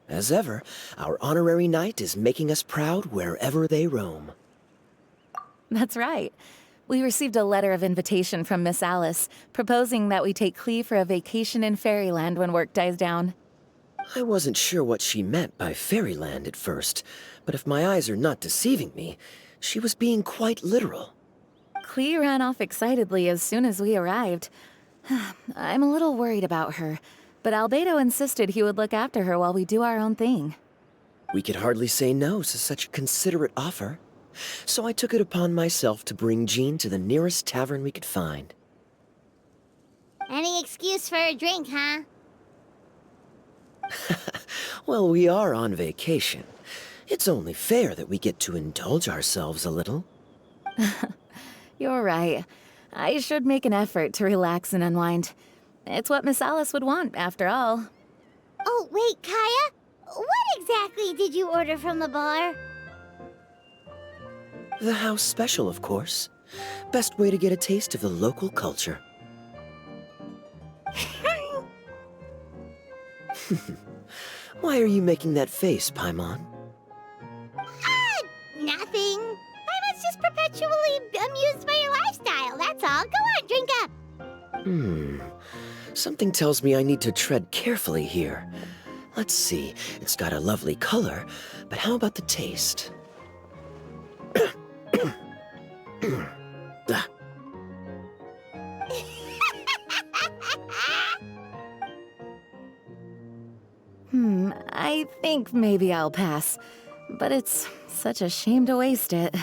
As ever, our honorary knight is making us proud wherever they roam. That's right. We received a letter of invitation from Miss Alice, proposing that we take Klee for a vacation in Fairyland when work dies down. I wasn't sure what she meant by Fairyland at first, but if my eyes are not deceiving me, she was being quite literal. Klee ran off excitedly as soon as we arrived. I'm a little worried about her, but Albedo insisted he would look after her while we do our own thing. We could hardly say no to such a considerate offer, so I took it upon myself to bring Jean to the nearest tavern we could find. Any excuse for a drink, huh? Well, we are on vacation. It's only fair that we get to indulge ourselves a little. You're right. I should make an effort to relax and unwind. It's what Miss Alice would want, after all. Oh, wait, Kaya? What exactly did you order from the bar? The house special, of course. Best way to get a taste of the local culture. Why are you making that face, Paimon? Nothing. I was just perpetually amused by your lifestyle, that's all. Go on, drink up. Something tells me I need to tread carefully here. Let's see, it's got a lovely color, but how about the taste? I think maybe I'll pass. But it's such a shame to waste it.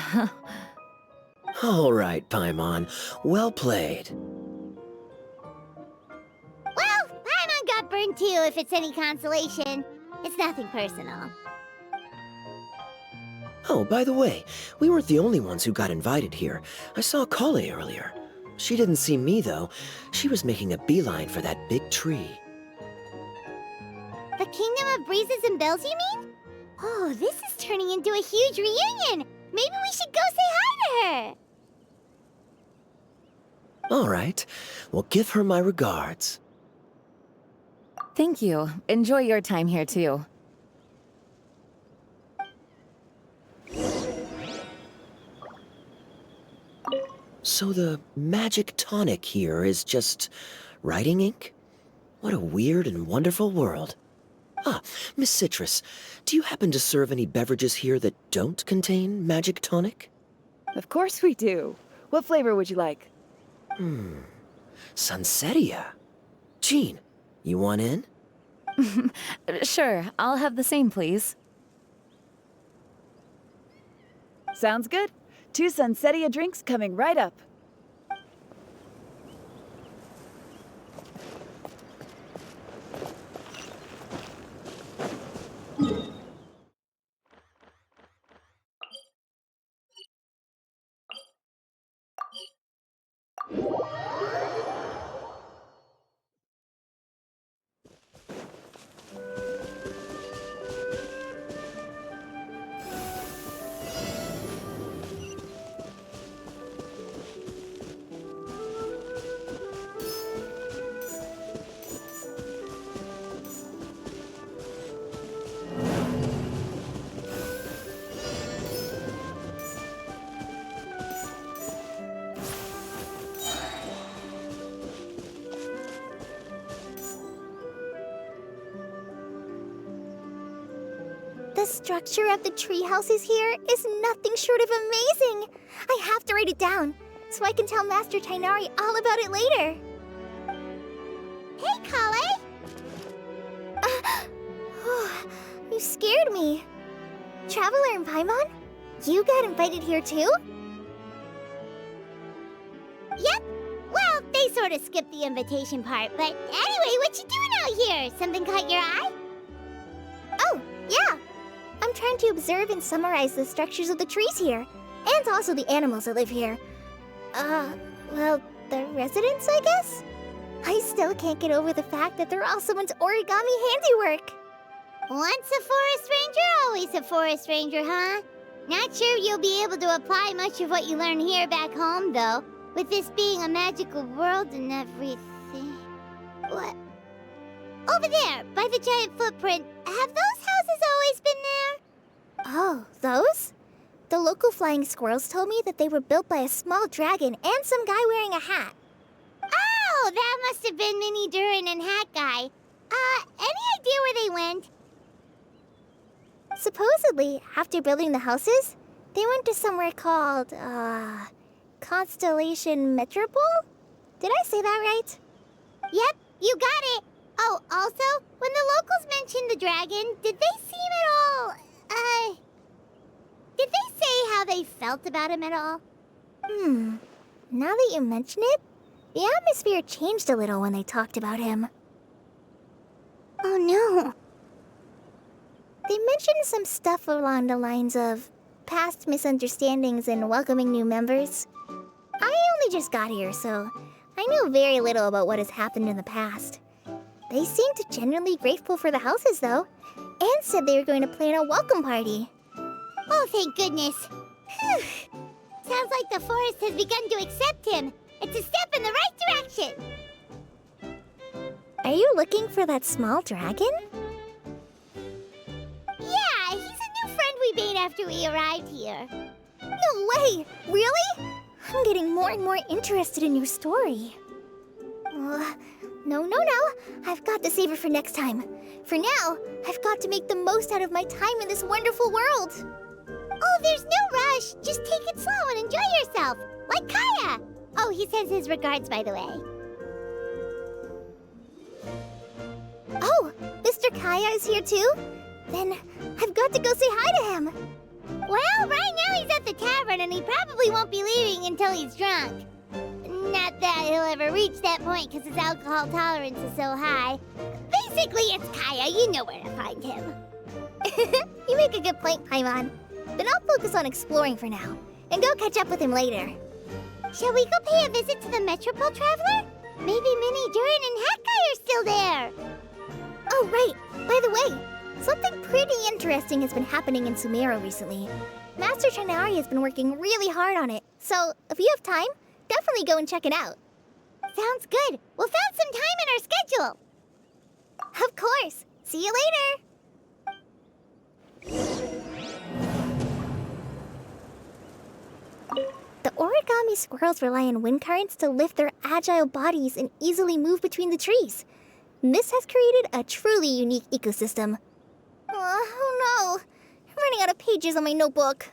All right, Paimon. Well played. Well, Paimon got burned too, if it's any consolation. It's nothing personal. Oh, by the way, we weren't the only ones who got invited here. I saw Kale earlier. She didn't see me, though. She was making a beeline for that big tree. The Kingdom of Breezes and Bells, you mean? Oh, this is turning into a huge reunion. Maybe we should go say hi to her. All right. Well, give her my regards. Thank you. Enjoy your time here, too. So the magic tonic here is just writing ink? What a weird and wonderful world. Ah, Miss Citrus, do you happen to serve any beverages here that don't contain magic tonic? Of course we do. What flavor would you like? Sunsetia. Jean, you want in? Sure, I'll have the same, please. Sounds good. 2 Sunsetia drinks coming right up. The structure of the tree houses here is nothing short of amazing. I have to write it down so I can tell Master Tainari all about it later. Hey, Kale! You scared me. Traveler and Paimon? You got invited here too? Yep. Well, they sort of skipped the invitation part, but anyway, what you doing out here? Something caught your eye? Oh, yeah. I'm trying to observe and summarize the structures of the trees here, and also the animals that live here. Well, the residents, I guess? I still can't get over the fact that they're all someone's origami handiwork. Once a forest ranger, always a forest ranger, huh? Not sure you'll be able to apply much of what you learn here back home, though, with this being a magical world and everything. What? Over there, by the giant footprint, have those houses always been there? Oh, those? The local flying squirrels told me that they were built by a small dragon and some guy wearing a hat. Oh, that must have been Mini Durin and Hat Guy. Any idea where they went? Supposedly, after building the houses, they went to somewhere called, Constellation Metropole? Did I say that right? Yep, you got it. Oh, also, when the locals mentioned the dragon, did they seem at all, did they say how they felt about him at all? Now that you mention it, the atmosphere changed a little when they talked about him. Oh no. They mentioned some stuff along the lines of past misunderstandings and welcoming new members. I only just got here, so I know very little about what has happened in the past. They seemed genuinely grateful for the houses, though, and said they were going to plan a welcome party. Oh, thank goodness. Sounds like the forest has begun to accept him. It's a step in the right direction. Are you looking for that small dragon? Yeah, he's a new friend we made after we arrived here. No way! Really? I'm getting more and more interested in your story. No. I've got to save it for next time. For now, I've got to make the most out of my time in this wonderful world. Oh, there's no rush. Just take it slow and enjoy yourself. Like Kaya. Oh, he sends his regards, by the way. Oh, Mr. Kaya is here too? Then I've got to go say hi to him. Well, right now he's at the tavern and he probably won't be leaving until he's drunk. Not that he'll ever reach that point because his alcohol tolerance is so high. Basically, it's Kaya. You know where to find him. You make a good point, Paimon. Then I'll focus on exploring for now and go catch up with him later. Shall we go pay a visit to the Metropole Traveler? Maybe Mini, Durin, and Hat Guy are still there. Oh, right. By the way, something pretty interesting has been happening in Sumeru recently. Master Tainari has been working really hard on it, so if you have time, definitely go and check it out. Sounds good. We'll find some time in our schedule. Of course. See you later. The origami squirrels rely on wind currents to lift their agile bodies and easily move between the trees. This has created a truly unique ecosystem. Oh no! I'm running out of pages on my notebook.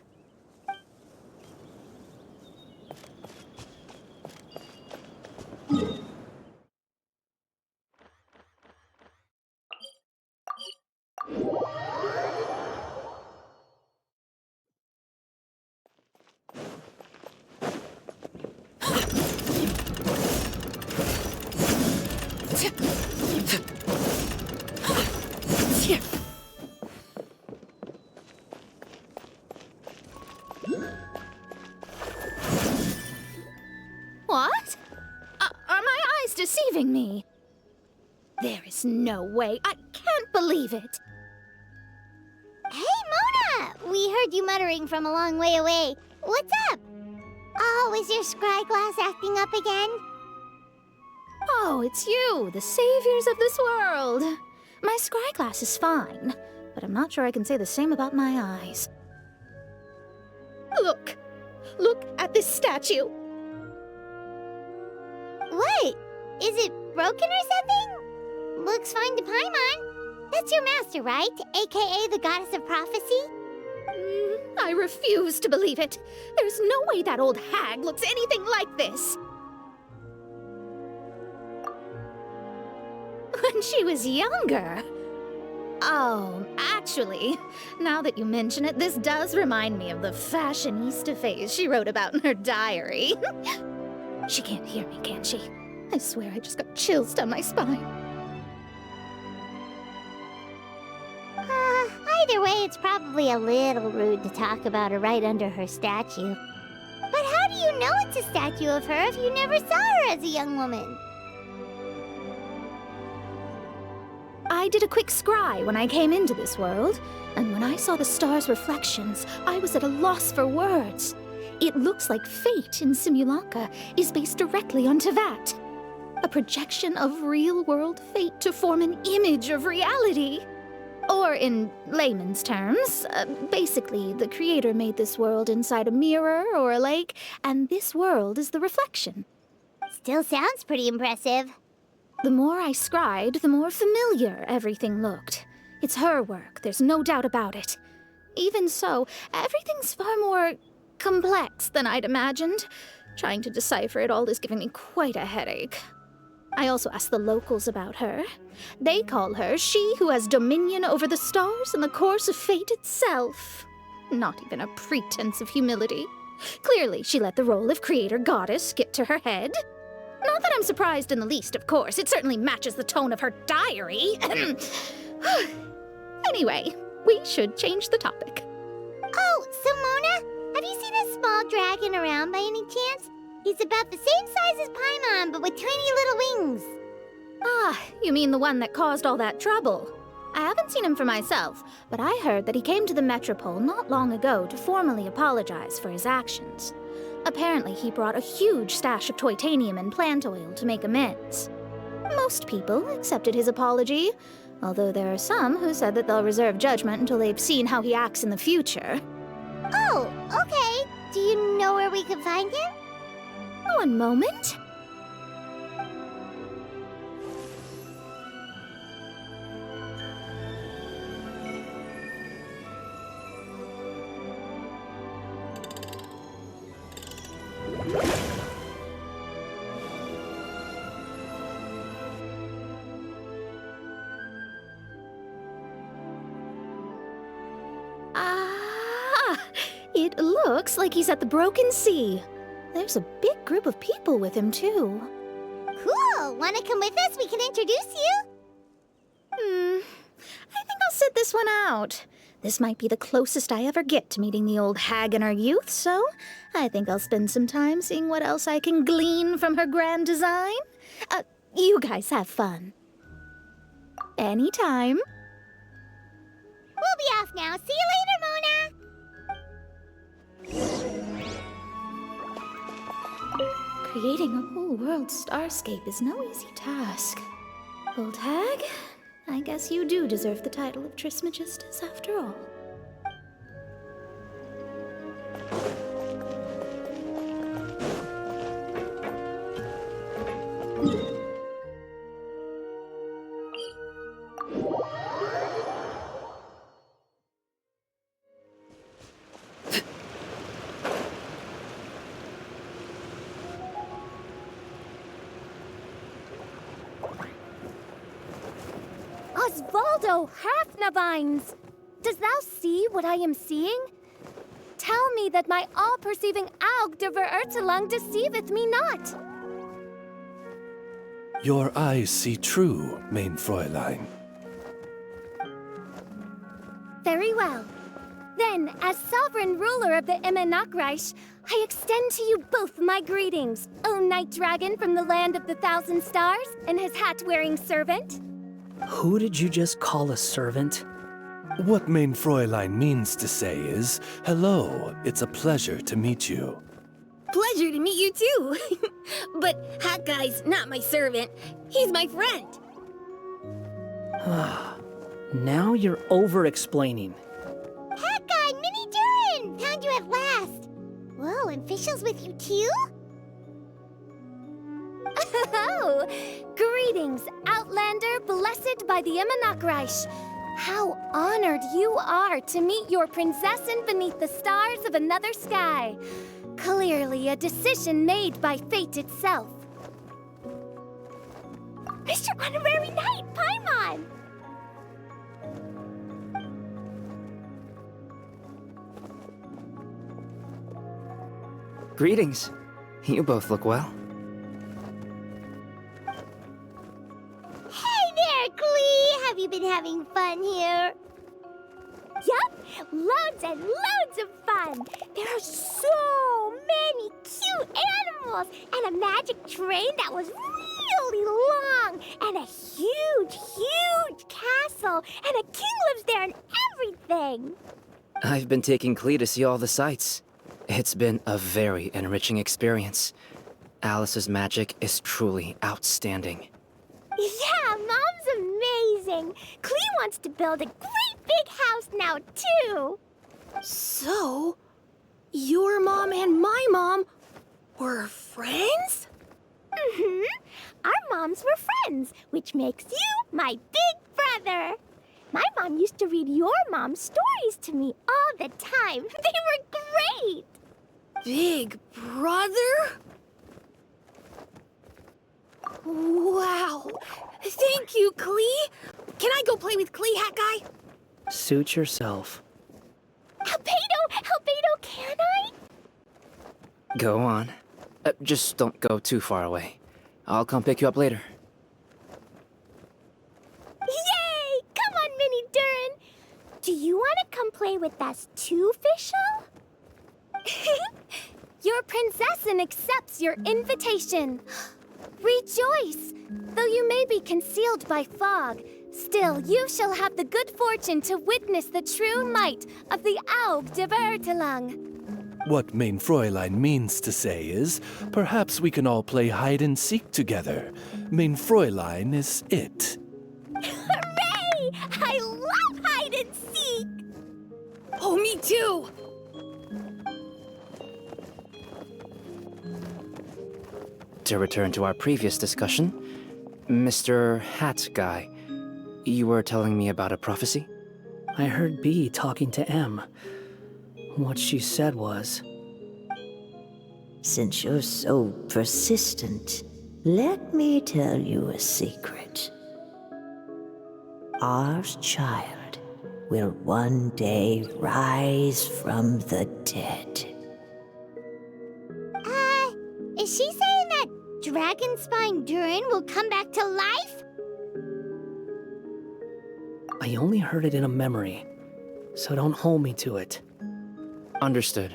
What? Are my eyes deceiving me? There is no way. I can't believe it. Hey, Mona! We heard you muttering from a long way away. What's up? Oh, is your scryglass acting up again? Oh, it's you, the saviors of this world. My scryglass is fine, but I'm not sure I can say the same about my eyes. Look! Look at this statue! What? Is it broken or something? Looks fine to Paimon. That's your master, right? AKA the goddess of prophecy? I refuse to believe it. There's no way that old hag looks anything like this. When she was younger. Oh, actually, now that you mention it, this does remind me of the fashionista phase she wrote about in her diary. She can't hear me, can she? I swear I just got chills down my spine. Either way, it's probably a little rude to talk about her right under her statue. But how do you know it's a statue of her if you never saw her as a young woman? I did a quick scry when I came into this world, and when I saw the stars' reflections, I was at a loss for words. It looks like fate in Simulanka is based directly on Tevat. A projection of real-world fate to form an image of reality. Or in layman's terms, basically the creator made this world inside a mirror or a lake, and this world is the reflection. Still sounds pretty impressive. The more I scried, the more familiar everything looked. It's her work, there's no doubt about it. Even so, everything's far more complex than I'd imagined. Trying to decipher it all is giving me quite a headache. I also asked the locals about her. They call her she who has dominion over the stars and the course of fate itself. Not even a pretense of humility. Clearly, she let the role of creator goddess get to her head. Not that I'm surprised in the least, of course. It certainly matches the tone of her diary. Anyway, we should change the topic. Oh, so Mona, have you seen a small dragon around by any chance? He's about the same size as Paimon, but with tiny little wings. Ah, you mean the one that caused all that trouble? I haven't seen him for myself, but I heard that he came to the Metropole not long ago to formally apologize for his actions. Apparently, he brought a huge stash of Toitanium and plant oil to make amends. Most people accepted his apology, although there are some who said that they'll reserve judgment until they've seen how he acts in the future. Oh, okay. Do you know where we can find him? One moment. It looks like he's at the Broken Sea. There's a big group of people with him, too. Cool! Wanna come with us? We can introduce you? I think I'll sit this one out. This might be the closest I ever get to meeting the old hag in her youth, so I think I'll spend some time seeing what else I can glean from her grand design. You guys have fun. Anytime. We'll be off now. See you later, Mona! Creating a whole world starscape is no easy task. Old hag, I guess you do deserve the title of Trismegistus after all. Osvaldo Hafnavines! Does thou see what I am seeing? Tell me that my all-perceiving Aug de Verurtelang deceiveth me not! Your eyes see true, mein Fräulein. Very well. Then, as sovereign ruler of the Immenachreich, I extend to you both my greetings, O Night Dragon from the land of the Thousand Stars and his hat-wearing servant. Who did you just call a servant? What mein Fräulein means to say is, hello, it's a pleasure to meet you. Pleasure to meet you too. But Hat Guy's not my servant. He's my friend. Now you're over-explaining. Hat Guy, Mini Durin! Found you at last! Whoa, and Fischl's with you too? Oh! Greetings, Outlander blessed by the Immanakreich. How honored you are to meet your prinzessin beneath the stars of another sky. Clearly a decision made by fate itself. Mr. Honorary Knight, Paimon! Greetings. You both look well. Hey there, Klee! Have you been having fun here? Yup, loads and loads of fun! There are so many cute animals, and a magic train that was really long, and a huge, huge castle, and a king lives there and everything! I've been taking Klee to see all the sights. It's been a very enriching experience. Alice's magic is truly outstanding. Yeah, Mom's amazing! Klee wants to build a great big house now, too! So, your mom and my mom were friends? Mm-hmm. Our moms were friends, which makes you my big brother. My mom used to read your mom's stories to me all the time. They were great! Big brother? Wow. Thank you, Klee. Can I go play with Klee, Hat Guy? Suit yourself. Albedo, can I? Go on. Just don't go too far away. I'll come pick you up later. Yay! Come on, Mini Durin. Do you want to come play with us too, Fischl? Your prinzessin accepts your invitation. Rejoice! Though you may be concealed by fog, still you shall have the good fortune to witness the true might of the Aug de Vertelang. What Mein Fräulein means to say is, perhaps we can all play hide and seek together. Mein Fräulein is it. Hooray! I love hide and seek! Oh, me too! To return to our previous discussion, Mr. Hat Guy, you were telling me about a prophecy? I heard B talking to M. What she said was... Since you're so persistent, let me tell you a secret. Our child will one day rise from the dead. Is she saying that Dragonspine Durin will come back to life? I only heard it in a memory, so don't hold me to it. Understood.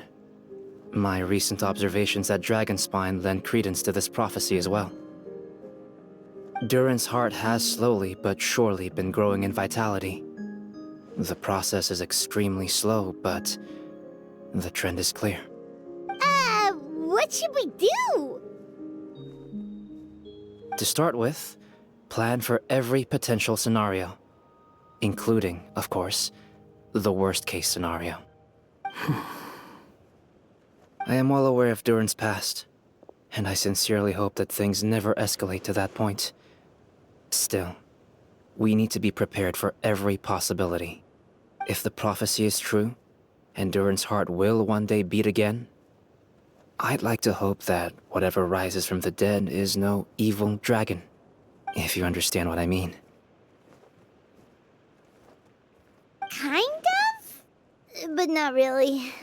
My recent observations at Dragonspine lend credence to this prophecy as well. Durin's heart has slowly but surely been growing in vitality. The process is extremely slow, but the trend is clear. What should we do? To start with, plan for every potential scenario, including, of course, the worst-case scenario. I am well aware of Durin's past, and I sincerely hope that things never escalate to that point. Still, we need to be prepared for every possibility. If the prophecy is true, and Durin's heart will one day beat again, I'd like to hope that whatever rises from the dead is no evil dragon, if you understand what I mean. Kind of? But not really.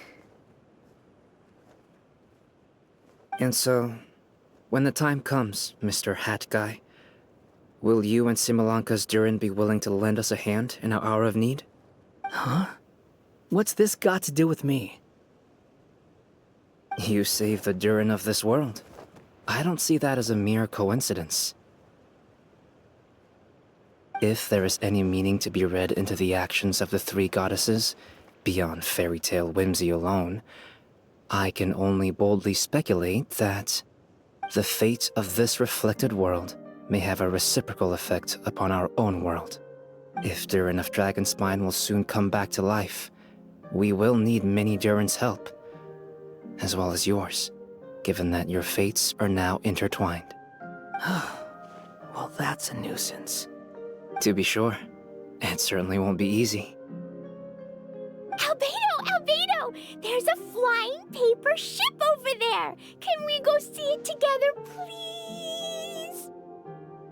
And so, when the time comes, Mr. Hat Guy, will you and Similanka's Durin be willing to lend us a hand in our hour of need? Huh? What's this got to do with me? You saved the Durin of this world. I don't see that as a mere coincidence. If there is any meaning to be read into the actions of the three goddesses, beyond fairy tale whimsy alone, I can only boldly speculate that the fate of this reflected world may have a reciprocal effect upon our own world. If Durin of Dragonspine will soon come back to life, we will need many Durin's help, as well as yours, given that your fates are now intertwined. Well, that's a nuisance. To be sure, it certainly won't be easy. Albedo! There's a flying paper ship over there! Can we go see it together, please?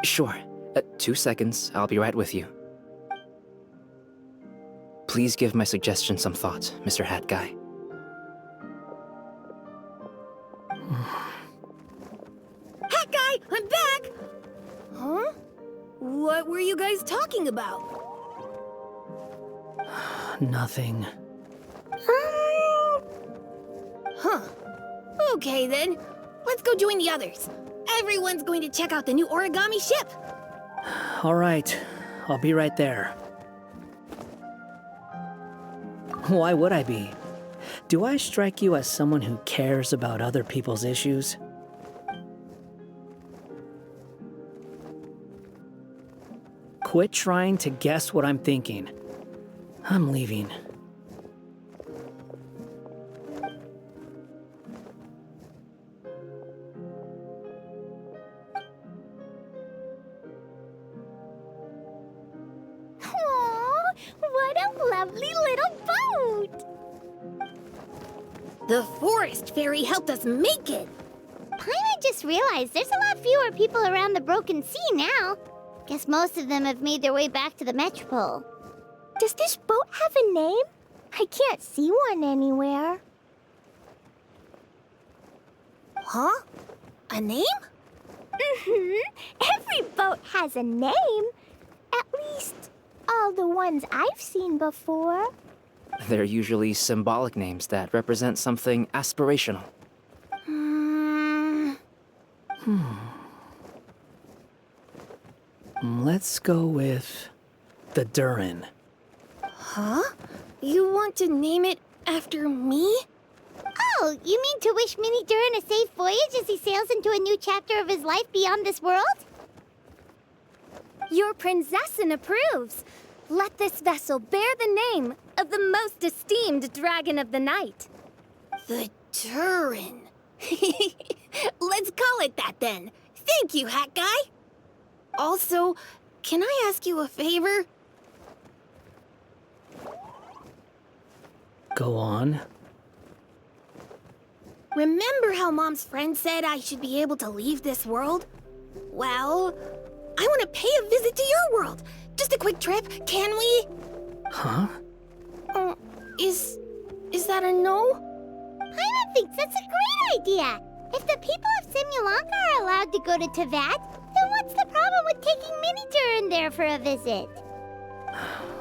Sure. 2 seconds, I'll be right with you. Please give my suggestion some thought, Mr. Hat Guy. Hat Guy, I'm back! Huh? What were you guys talking about? Nothing. Huh. Okay then. Let's go join the others. Everyone's going to check out the new origami ship. All right, I'll be right there. Why would I be? Do I strike you as someone who cares about other people's issues? Quit trying to guess what I'm thinking. I'm leaving. Aww, what a lovely little boat! The forest fairy helped us make it. Paimon just realized there's a lot fewer people around the Broken Sea now. Guess most of them have made their way back to the Metropole. Does this boat have a name? I can't see one anywhere. Huh? A name? Every boat has a name. At least, all the ones I've seen before. They're usually symbolic names that represent something aspirational. Let's go with the Durin. Huh? You want to name it after me? Oh, you mean to wish Mini Durin a safe voyage as he sails into a new chapter of his life beyond this world? Your princessin approves. Let this vessel bear the name of the most esteemed dragon of the night. The Durin. Let's call it that then. Thank you, Hat Guy. Also, can I ask you a favor? Go on. Remember how Mom's friend said I should be able to leave this world? Well, I want to pay a visit to your world. Just a quick trip, can we? Huh? Is that a no? Paimon thinks that's a great idea. If the people of Simulanka are allowed to go to Teyvat, then what's the problem with taking Mini Durin there for a visit?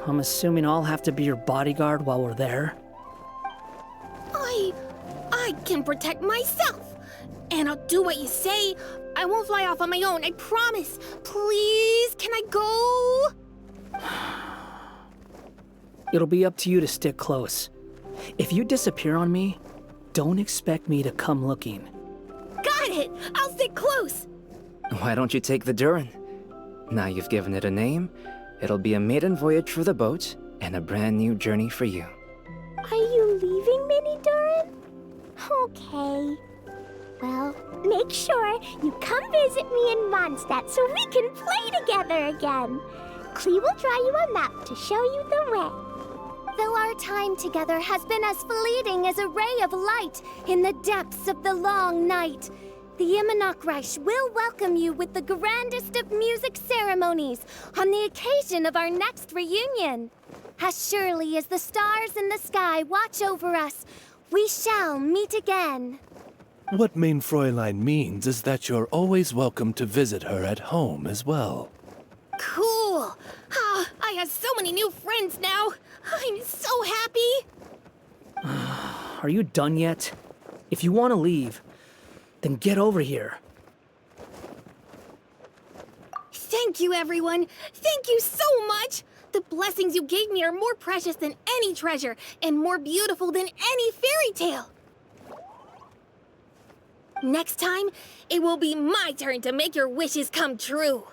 I'm assuming I'll have to be your bodyguard while we're there. I can protect myself. And I'll do what you say. I won't fly off on my own, I promise. Please, can I go? It'll be up to you to stick close. If you disappear on me, don't expect me to come looking. Got it! I'll stick close! Why don't you take the Durin? Now you've given it a name, it'll be a maiden voyage for the boat and a brand new journey for you. Are you leaving, Mini Durin? Okay. Well, make sure you come visit me in Mondstadt so we can play together again. Klee will draw you a map to show you the way. Though our time together has been as fleeting as a ray of light in the depths of the long night, the Immonokreich will welcome you with the grandest of music ceremonies on the occasion of our next reunion. As surely as the stars in the sky watch over us, we shall meet again. What Mein Fräulein means is that you're always welcome to visit her at home as well. Cool! Ah, I have so many new friends now! I'm so happy! Are you done yet? If you want to leave, then get over here. Thank you, everyone! Thank you so much! The blessings you gave me are more precious than any treasure, and more beautiful than any fairy tale! Next time, it will be my turn to make your wishes come true!